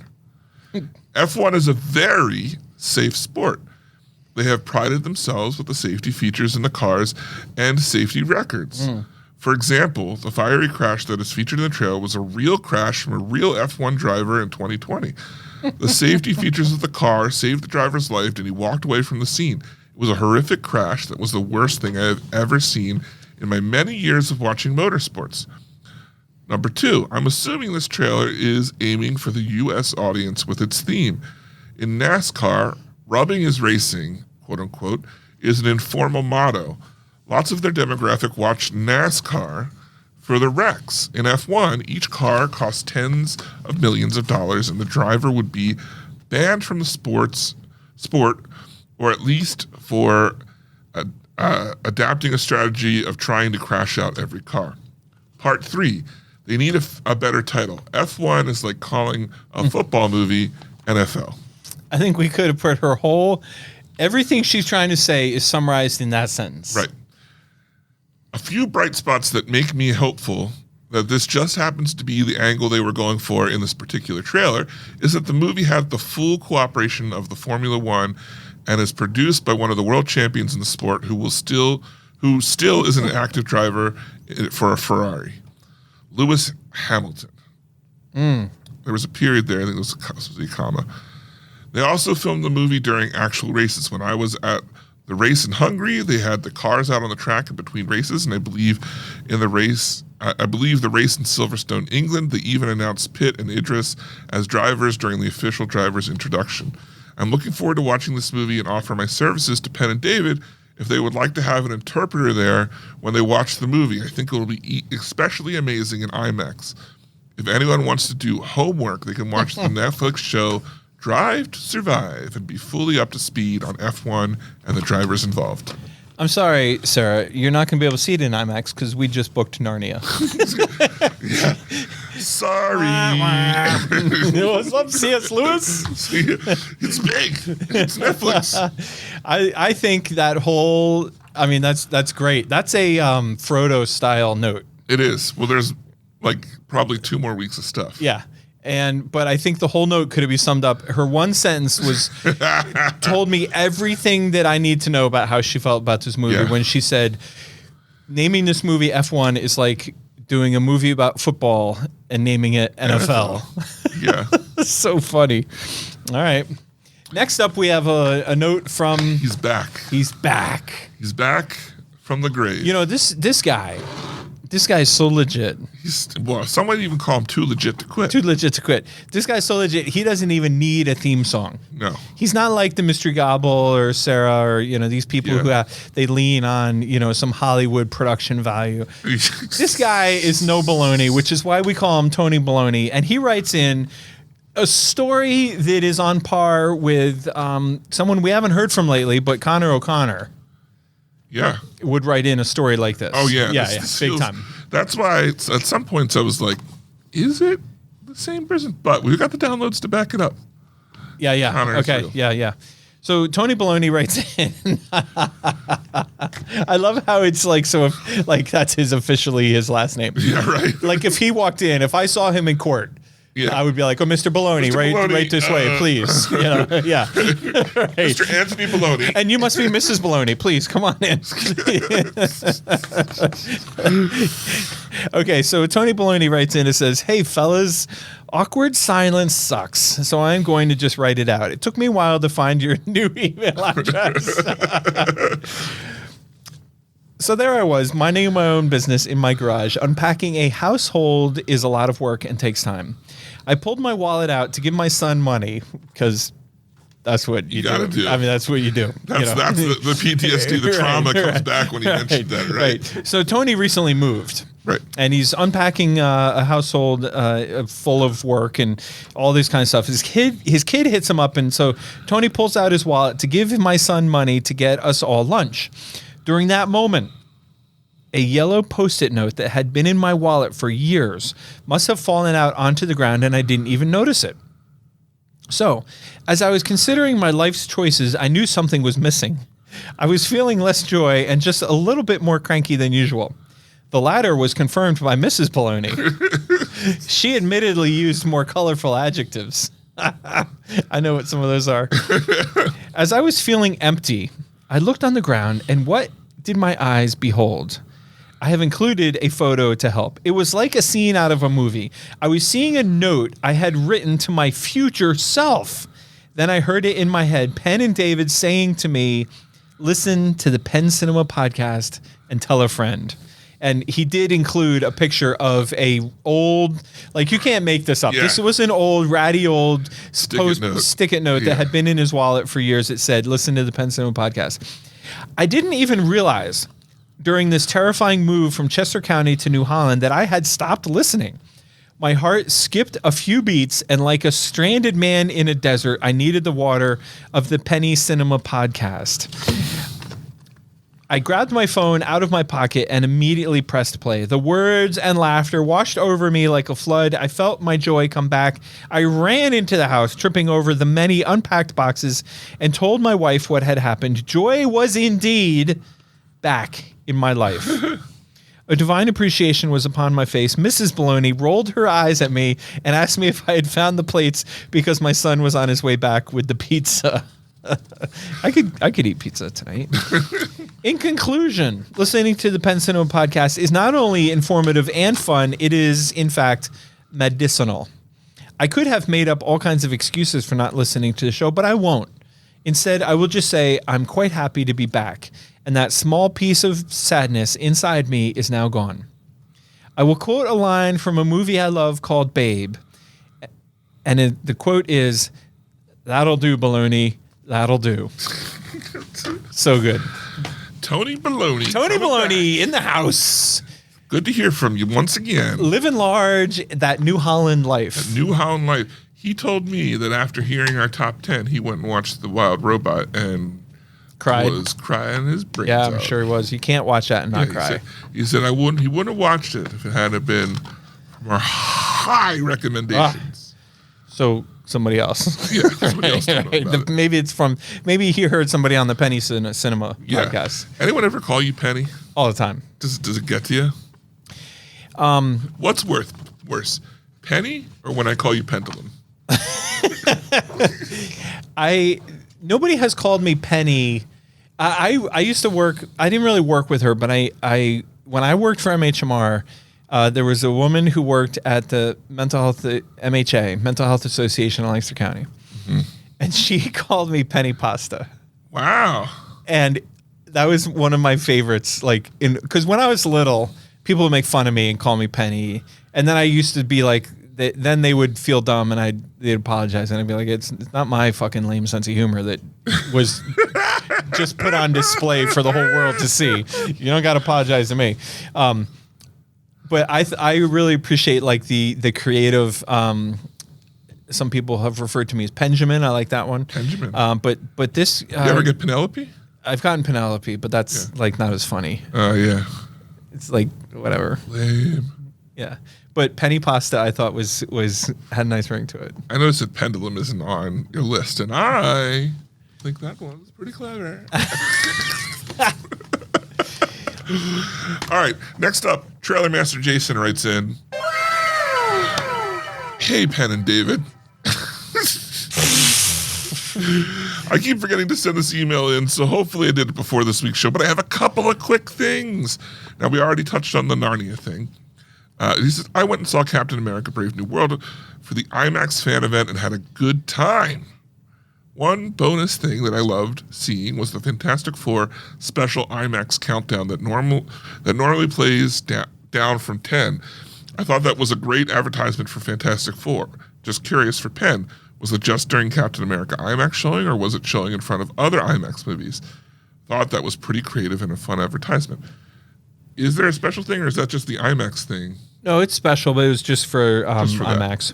F1 is a very safe sport. They have prided themselves with the safety features in the cars and safety records. For example, the fiery crash that is featured in the trailer was a real crash from a real F1 driver in 2020. The safety features of the car saved the driver's life and he walked away from the scene. It was a horrific crash that was the worst thing I have ever seen in my many years of watching motorsports. Number 2, I'm assuming this trailer is aiming for the U.S. audience with its theme. In NASCAR, rubbing is racing, quote unquote, is an informal motto. Lots of their demographic watch NASCAR for the wrecks. In F1, each car costs tens of millions of dollars, and the driver would be banned from the sport, or at least for adapting a strategy of trying to crash out every car. Part 3, they need a better title. F1 is like calling a football movie NFL. I think we could have put everything she's trying to say is summarized in that sentence. Right. A few bright spots that make me hopeful that this just happens to be the angle they were going for in this particular trailer is that the movie had the full cooperation of the Formula One and is produced by one of the world champions in the sport who still is an active driver for a Ferrari, Lewis Hamilton. There was a period there, I think it was a comma. They also filmed the movie during actual races. When I was at the race in Hungary, they had the cars out on the track in between races, and I believe the race in Silverstone, England, they even announced Pitt and Idris as drivers during the official driver's introduction. I'm looking forward to watching this movie and offer my services to Penn and David if they would like to have an interpreter there when they watch the movie. I think it will be especially amazing in IMAX. If anyone wants to do homework, they can watch the Netflix show Drive to Survive and be fully up to speed on F1 and the drivers involved. I'm sorry, Sarah. You're not going to be able to see it in IMAX because we just booked Narnia. Yeah. Sorry. What's up, C.S. Lewis? See, it's big. It's Netflix. I think that whole. I mean, that's great. That's a Frodo style note. It is. Well, there's like probably 2 more weeks of stuff. Yeah. But I think the whole note could be summed up. Her one sentence was told me everything that I need to know about how she felt about this movie when she said, naming this movie F1 is like doing a movie about football and naming it NFL. Yeah. So funny. All right. Next up, we have a note from... He's back. He's back. He's back from the grave. You know, this guy, This guy's so legit. Some might even call him too legit to quit. Too legit to quit. This guy's so legit, he doesn't even need a theme song. No. He's not like the Mystery Gobble or Sarah or, these people who they lean on, some Hollywood production value. This guy is no baloney, which is why we call him Tony Baloney. And he writes in a story that is on par with someone we haven't heard from lately, but Connor O'Connor. Yeah. Would write in a story like this. Oh, yeah. This big time. That's why at some points I was like, is it the same person? But we've got the downloads to back it up. Yeah. Connor Okay. Israel. Yeah. So Tony Baloney writes in. I love how it's that's officially his last name. Yeah, right. Like if he walked in, if I saw him in court, I would be like, "Oh, Mr. Baloney, right this way, please." Yeah. Right. Mr. Anthony Baloney. And you must be Mrs. Baloney. Please come on in. Okay, so Tony Baloney writes in and says, "Hey, fellas, awkward silence sucks, so I'm going to just write it out. It took me a while to find your new email address." So there I was, minding my own business in my garage. Unpacking a household is a lot of work and takes time. I pulled my wallet out to give my son money because that's what you gotta do. I mean, that's what you do. That's the PTSD, the trauma comes back when you mentioned that, right? So Tony recently moved. Right. And he's unpacking a household full of work and all this kind of stuff. His kid hits him up, and so Tony pulls out his wallet to give my son money to get us all lunch. During that moment, a yellow Post-it note that had been in my wallet for years must have fallen out onto the ground, and I didn't even notice it. So, as I was considering my life's choices, I knew something was missing. I was feeling less joy and just a little bit more cranky than usual. The latter was confirmed by Mrs. Baloney. She admittedly used more colorful adjectives. I know what some of those are. As I was feeling empty, I looked on the ground, and what did my eyes behold? I have included a photo to help. It was like a scene out of a movie. I was seeing a note I had written to my future self. Then I heard it in my head, Penn and David saying to me, "Listen to the Penn Cinema podcast and tell a friend." And he did include a picture of a old, like you can't make this up. Yeah. This was an old, ratty old stick-it note that had been in his wallet for years. It said, "Listen to the Penn Cinema podcast." I didn't even realize during this terrifying move from Chester County to New Holland that I had stopped listening. My heart skipped a few beats, and like a stranded man in a desert, I needed the water of the Penny Cinema podcast. I grabbed my phone out of my pocket and immediately pressed play. The words and laughter washed over me like a flood. I felt my joy come back. I ran into the house, tripping over the many unpacked boxes, and told my wife what had happened. Joy was indeed back in my life. A divine appreciation was upon my face. Mrs. Baloney rolled her eyes at me and asked me if I had found the plates because my son was on his way back with the pizza. I could eat pizza tonight. In conclusion, listening to the Penn Cinema podcast is not only informative and fun, it is, in fact, medicinal. I could have made up all kinds of excuses for not listening to the show, but I won't. Instead, I will just say I'm quite happy to be back, and that small piece of sadness inside me is now gone. I will quote a line from a movie I love called Babe, and the quote is, "That'll do, Baloney. That'll do." So good. Tony Baloney. Tony Baloney in the house. Good to hear from you once again. Living large, that New Holland life. New Holland life. He told me that after hearing our top 10, he went and watched The Wild Robot and Cried. was crying his brains Yeah, out. I'm sure he was. You can't watch that and not cry. He said he wouldn't have watched it if it hadn't been from our high recommendations. So somebody else. Yeah, somebody else told him about it. Maybe he heard somebody on the Penny Cinema podcast Anyone ever call you Penny? all the time. Does it get to you? What's worse, Penny or when I call you Pendulum? Nobody has called me Penny. I used to work. I didn't really work with her, but when I worked for MHMR, there was a woman who worked at the Mental Health Association in Lancaster County, and she called me Penny Pasta. Wow. And that was one of my favorites. Because when I was little, people would make fun of me and call me Penny, and then I used to be like, then they would feel dumb and they'd apologize, and I'd be like, it's not my fucking lame sense of humor that was just put on display for the whole world to see. You don't got to apologize to me. But I really appreciate like the creative. Some people have referred to me as Benjamin. I like that one. Benjamin. But this. You ever get Penelope? I've gotten Penelope, but that's like not as funny. Oh yeah. It's like whatever. Lame. Yeah. But Penny Pasta, I thought was had a nice ring to it. I noticed that Pendulum isn't on your list, and I think that one's pretty clever. All right, next up, Trailer Master Jason writes in, "Hey, Penn and David. I keep forgetting to send this email in, so hopefully I did it before this week's show, but I have a couple of quick things. Now, we already touched on the Narnia thing. He says, I went and saw Captain America Brave New World for the IMAX fan event and had a good time. One bonus thing that I loved seeing was the Fantastic Four special IMAX countdown that normally plays down from 10. I thought that was a great advertisement for Fantastic Four. Just curious for Penn, was it just during Captain America IMAX showing, or was it showing in front of other IMAX movies? Thought that was pretty creative and a fun advertisement. Is there a special thing, or is that just the IMAX thing? No, it's special, but it was just for IMAX.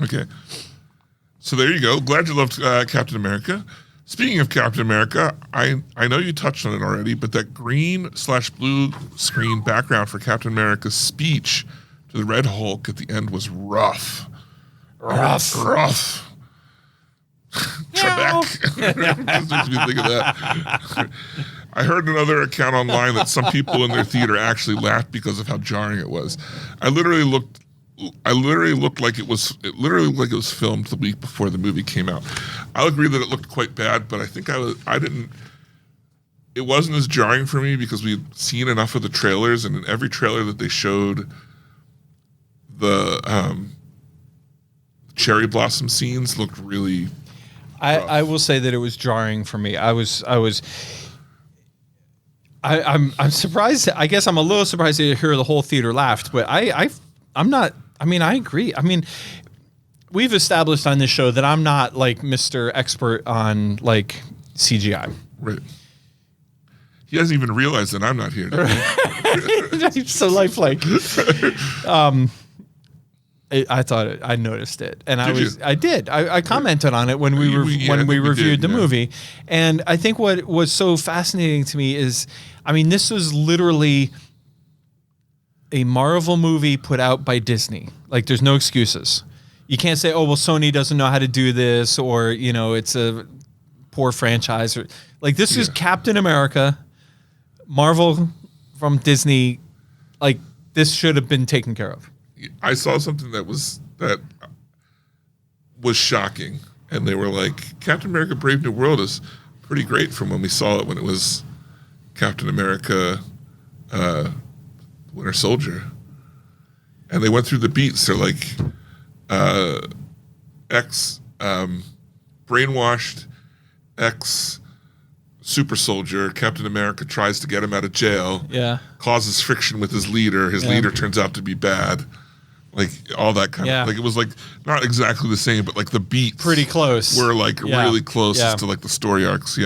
Okay. So there you go. Glad you loved Captain America. Speaking of Captain America, I know you touched on it already, but that green/blue screen background for Captain America's speech to the Red Hulk at the end was rough. Rough. Trebek. Just makes me think of that. I heard another account online that some people in their theater actually laughed because of how jarring it was. I literally looked like it was filmed the week before the movie came out. I'll agree that it looked quite bad, but I think it wasn't as jarring for me because we'd seen enough of the trailers, and in every trailer that they showed the cherry blossom scenes looked really I will say that it was jarring for me. I'm surprised. I guess I'm a little surprised to hear the whole theater laughed, but I'm not. I mean, I agree. I mean, we've established on this show that I'm not like Mr. Expert on like CGI. Right. He hasn't even realized that I'm not here. He's so lifelike. I thought I noticed it, and I did. I commented on it when we reviewed the movie, and I think what was so fascinating to me is, I mean, this was literally a Marvel movie put out by Disney. Like, there's no excuses. You can't say, oh well, Sony doesn't know how to do this, or it's a poor franchise, or like this is Captain America, Marvel from Disney. Like, this should have been taken care of. I saw something that was shocking, and they were like, Captain America Brave New World is pretty great from when we saw it when it was Captain America Winter Soldier. And they went through the beats. They're like, brainwashed super soldier, Captain America tries to get him out of jail, causes friction with his leader. His leader turns out to be bad. Like, all that kind of, like, it was like not exactly the same, but like the beats pretty close were like really close to like the story arcs.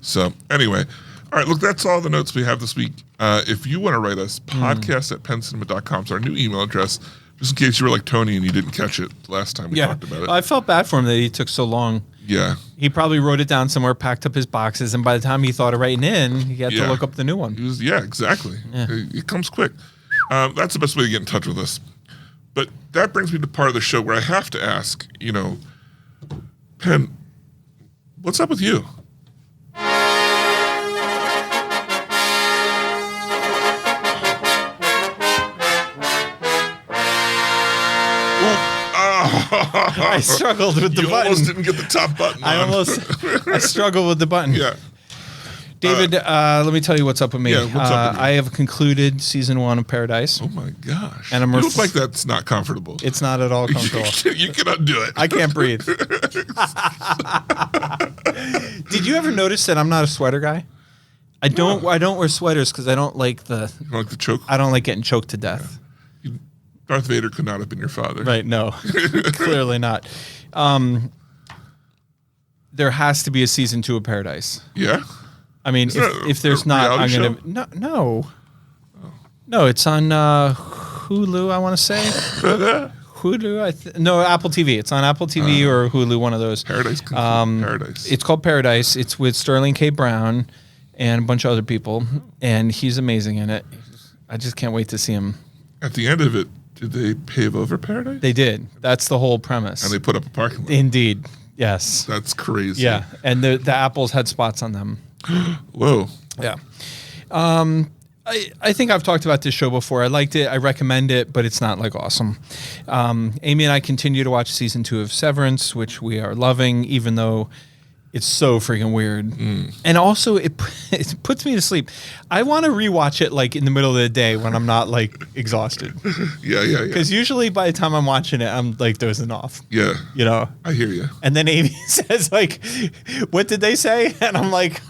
So anyway, all right, look, that's all the notes we have this week. If you want to write us, podcast@pencinema.com is our new email address, just in case you were like Tony and you didn't catch it the last time we talked about it. I felt bad for him that he took so long. Yeah. He probably wrote it down somewhere, packed up his boxes, and by the time he thought of writing in, he had to look up the new one. Exactly. It comes quick. That's the best way to get in touch with us. But that brings me to part of the show where I have to ask, Penn, what's up with you? I struggled with the button. You almost didn't get the top button on. I struggled with the button. Yeah. David, let me tell you what's up with me. Yeah, what's up with you? I have concluded season 1 of Paradise. Oh my gosh. And you look like that's not comfortable. It's not at all comfortable. You cannot do it. I can't breathe. Did you ever notice that I'm not a sweater guy? I don't wear sweaters because I don't like You don't like the choke? I don't like getting choked to death. Darth Vader could not have been your father. Right? No, clearly not. There has to be a season 2 of Paradise. Yeah? I mean, if there's not, I'm reality gonna no. It's on Hulu. I want to say Hulu. No, Apple TV. It's on Apple TV or Hulu. One of those. Paradise. Paradise. It's called Paradise. It's with Sterling K. Brown and a bunch of other people, and he's amazing in it. I just can't wait to see him. At the end of it, did they pave over Paradise? They did. That's the whole premise. And they put up a parking lot. Indeed. Yes. That's crazy. Yeah, and the apples had spots on them. Whoa. Yeah. I think I've talked about this show before. I liked it. I recommend it, but it's not like awesome. Amy and I continue to watch season 2 of Severance, which we are loving, even though it's so freaking weird. And also it puts me to sleep. I want to rewatch it like in the middle of the day when I'm not like exhausted. Yeah. Because usually by the time I'm watching it, I'm like dozing off. Yeah. You know? I hear you. And then Amy says like, what did they say? And I'm like,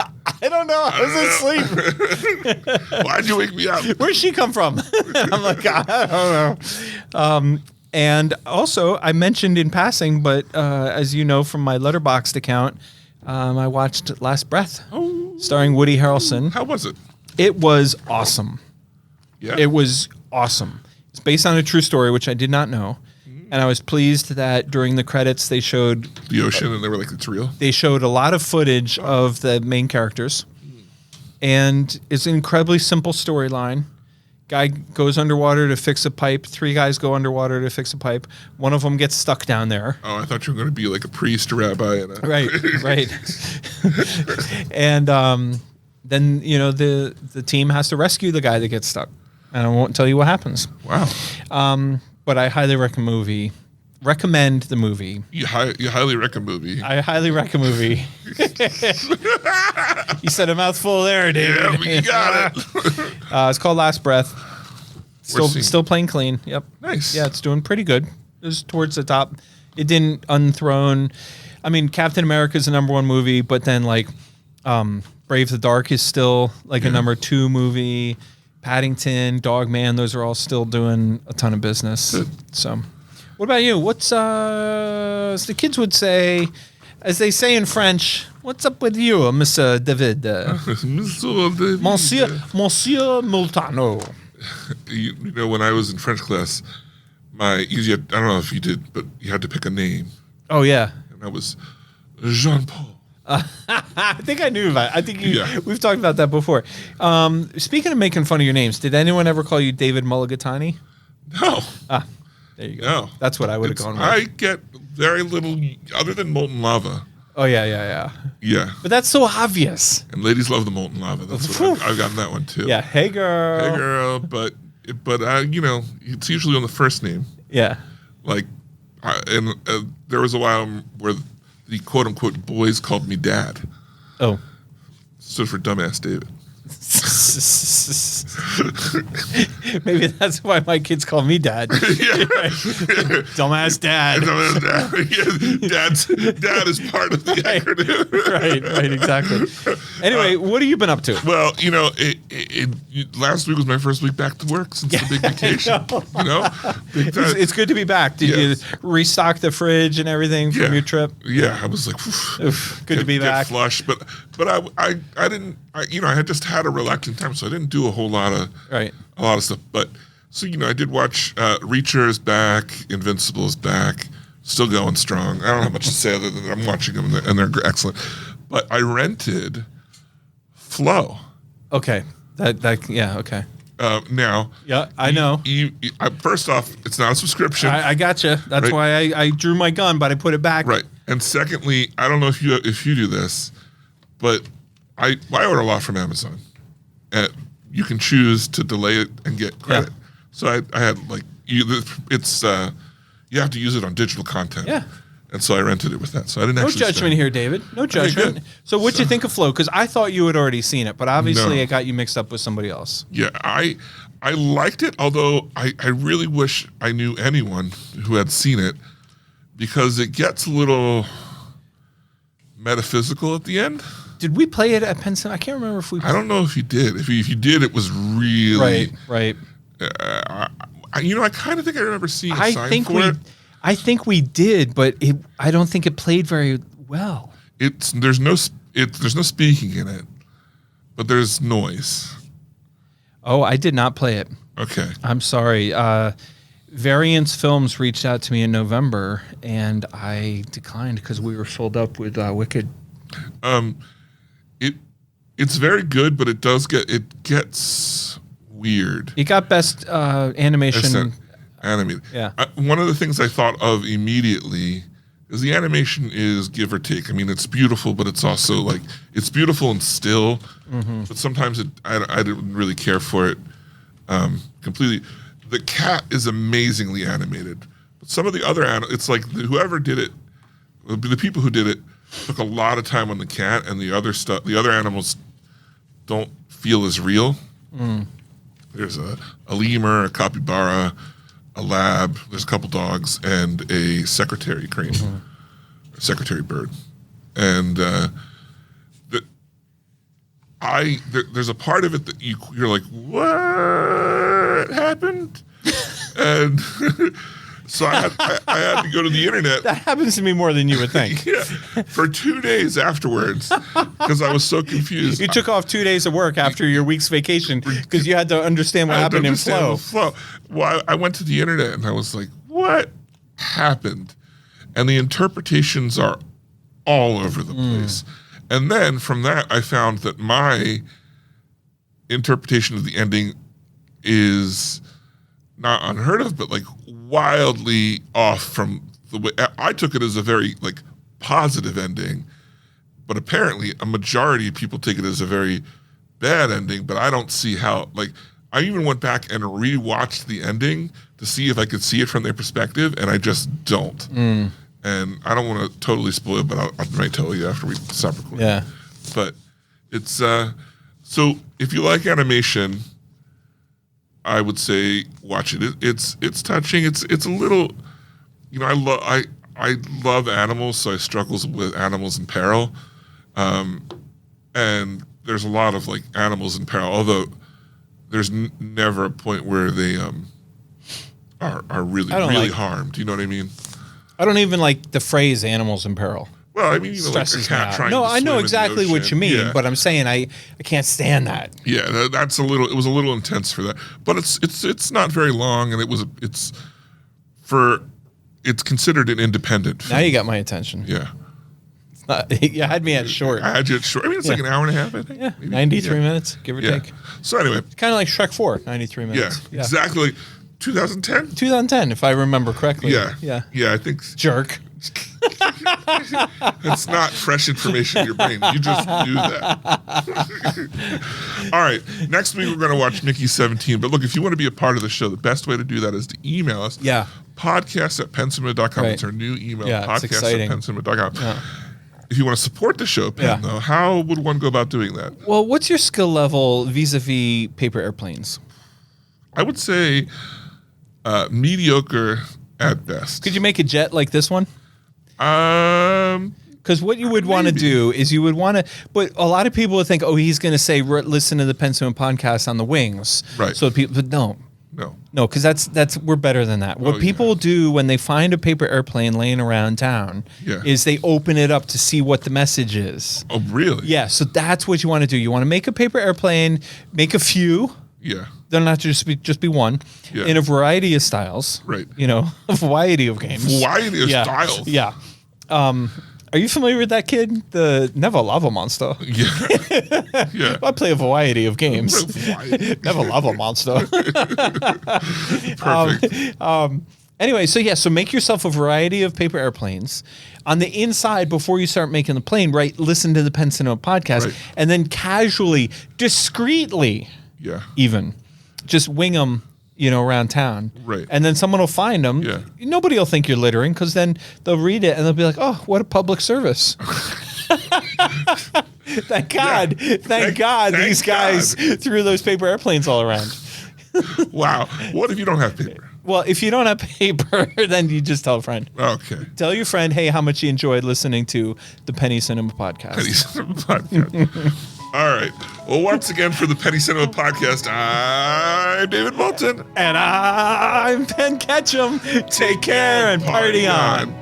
I don't know. I was asleep. Why'd you wake me up? Where'd she come from? And I'm like, I don't know. And also, I mentioned in passing, but as you know from my Letterboxd account, I watched Last Breath, starring Woody Harrelson. How was it? It was awesome. Yeah. It was awesome. It's based on a true story, which I did not know. And I was pleased that during the credits they showed The ocean, and they were like, it's real? they showed a lot of footage of the main characters. And it's an incredibly simple storyline. Guy goes underwater to fix a pipe. 3 guys go underwater to fix a pipe. One of them gets stuck down there. Oh, I thought you were going to be like a priest, a rabbi. And a Right. And then, you know, the team has to rescue the guy that gets stuck. And I won't tell you what happens. Wow. But I highly recommend the movie. You highly recommend movie. I highly recommend movie. You said a mouthful there, David. Yeah, but you got it. It's called Last Breath. We're seeing- Still playing clean. Yep. Nice. Yeah, it's doing pretty good. It was towards the top. It didn't unthrone. I mean, Captain America is the #1 movie, but then like Brave the Dark is still like a #2 movie. Paddington, Dogman, those are all still doing a ton of business. Good. So, what about you? What's as the kids would say, as they say in French, what's up with you, Monsieur David? Monsieur Multano. You know, when I was in French class, I don't know if you did, but you had to pick a name. Oh yeah. And that was Jean-Paul. I think I knew about it. I think Yeah. we've talked about that before. Speaking of making fun of your names, did anyone ever call you David Mulligatawny? No. There you go. No. That's what I would have gone with. I get very little, other than molten lava. Oh yeah. Yeah. But that's so obvious. And ladies love the molten lava. That's what I've gotten that one too. Yeah. Hey girl. Hey girl, but you know, it's usually on the first name. Yeah. Like, there was a while where the quote unquote boys called me Dad. Oh. Stood for dumbass David. Maybe that's why my kids call me Dad. Dumbass Dad. Dumbass Dad. Yeah, Dad is part of the acronym. right, exactly. Anyway, what have you been up to? Well, you know, last week was my first week back to work since the big vacation. You know, It's good to be back. Did you restock the fridge and everything from your trip? Yeah, I was like, good to be back. Flush, but I didn't. I had just had a relaxing time, so I didn't do a whole lot of stuff. But so I did watch Reacher is back, Invincible is back, still going strong. I don't have much to say other than I'm watching them and they're excellent. But I rented Flow. Okay, okay. Now, yeah, I know. First off, it's not a subscription. I gotcha. That's right? why I drew my gun, but I put it back. Right. And secondly, I don't know if you do this, but I order a lot from Amazon. And you can choose to delay it and get credit. Yeah. So I had you have to use it on digital content. Yeah. And so I rented it with that. So I didn't No actually judgment here, David. No judgment. good. So what'd you think of Flow? Because I thought you had already seen it, but obviously No. it got you mixed up with somebody else. Yeah, I liked it, although I really wish I knew anyone who had seen it, because it gets a little metaphysical at the end. Did we play it at Penn Cinema? I can't remember if we. I don't know if you did. If you did, it was really right. I kind of think I remember seeing a sign for it. I think we did, but I don't think it played very well. There's no speaking in it, but there's noise. Oh, I did not play it. Okay. I'm sorry. Variance Films reached out to me in November, and I declined because we were sold up with Wicked. It's very good, but it gets weird. It got best animation. Animated. Yeah. One of the things I thought of immediately is the animation is give or take. I mean, it's beautiful, but it's also like it's beautiful and still. Mm-hmm. But sometimes I didn't really care for it completely. The cat is amazingly animated, but some of the other it's like whoever did it, the people who did it took a lot of time on the cat, and the other animals don't feel as real. Mm. There's a lemur, a capybara, a lab, there's a couple dogs, and a secretary crane, secretary bird. And there's a part of it that you're like, what happened? And so I had to go to the internet. That happens to me more than you would think. Yeah, for 2 days afterwards, because I was so confused. You took off 2 days of work after your week's vacation because you had to understand what happened in Flow. Well, I went to the internet and I was like, what happened? And the interpretations are all over the place. And then from that, I found that my interpretation of the ending is not unheard of, but like wildly off from the way I took it as a very like positive ending, but apparently a majority of people take it as a very bad ending. But I don't see how. Like I even went back and rewatched the ending to see if I could see it from their perspective, and I just don't. And I don't want to totally spoil it, but I might tell you after we stop recording. Yeah. But it's so if you like animation, I would say watch it. It's touching. It's a little, I love animals, so I struggle with animals in peril, and there's a lot of like animals in peril. Although there's never a point where they are really harmed. You know what I mean? I don't even like the phrase "animals in peril." Well, I mean, like a cat trying to I know swim exactly in the what you mean, ocean. but I'm saying I can't stand that. Yeah, it was a little intense for that, but it's not very long, and it's considered an independent film. Now you got my attention. Yeah. You had me at short. I had you at short. I mean, it's like an hour and a half, I think. Yeah, maybe. 93 minutes, give or take. So anyway. Kind of like Shrek 4, 93 minutes. Yeah, exactly. 2010? 2010, if I remember correctly. Yeah, I think. Jerk. It's not fresh information in your brain. You just knew that. All right. Next week, we're going to watch Mickey 17. But look, if you want to be a part of the show, the best way to do that is to email us. Yeah. Podcast@pencinema.com. Right. It's our new email. Yeah, it's exciting. Podcast@pencinema.com. Yeah. If you want to support the show, Penn, though, how would one go about doing that? Well, what's your skill level vis-a-vis paper airplanes? I would say mediocre at best. Could you make a jet like this one? Because what you would want to do is you would want to, but a lot of people would think, oh, he's going to say, listen to the Penn Cinema podcast on the wings. Right. So people, but no, because that's we're better than that. What people do when they find a paper airplane laying around town is they open it up to see what the message is. Oh, really? Yeah. So that's what you want to do. You want to make a paper airplane, make a few. Yeah. They're not just be one in a variety of styles. Right. A variety of games. Variety of styles. Yeah. Are you familiar with that kid? The Never Lava Monster. Yeah. Yeah. I play a variety of games. Never Lava Monster. Perfect. Anyway, so make yourself a variety of paper airplanes. On the inside, before you start making the plane, listen to the Penn Cinema podcast, and then casually, discreetly, even, just wing them, around town. Right. And then someone will find them. Yeah. Nobody will think you're littering because then they'll read it and they'll be like, oh, what a public service. Thank God. Thank God these guys threw those paper airplanes all around. Wow. What if you don't have paper? Well, if you don't have paper, then you just tell a friend. Okay. Tell your friend, hey, how much you enjoyed listening to the Penny Cinema Podcast. Penny Cinema Podcast. All right. Well, once again for the Penny Cinema Podcast, I'm David Moulton. And I'm Ben Ketchum. Take care and party on.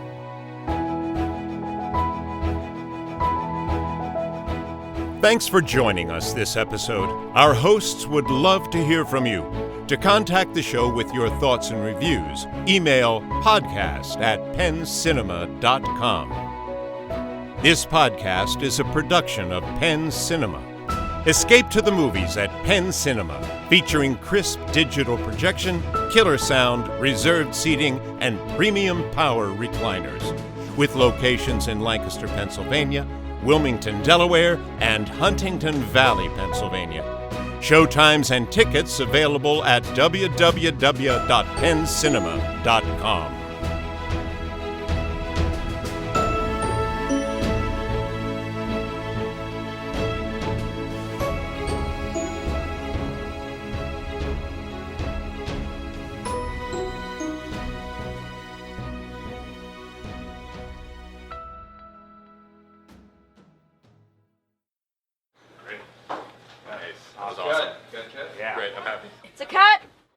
Thanks for joining us this episode. Our hosts would love to hear from you. To contact the show with your thoughts and reviews, email podcast@penncinema.com. This podcast is a production of Penn Cinema. Escape to the movies at Penn Cinema, featuring crisp digital projection, killer sound, reserved seating, and premium power recliners. With locations in Lancaster, Pennsylvania, Wilmington, Delaware, and Huntington Valley, Pennsylvania. Showtimes and tickets available at www.penncinema.com.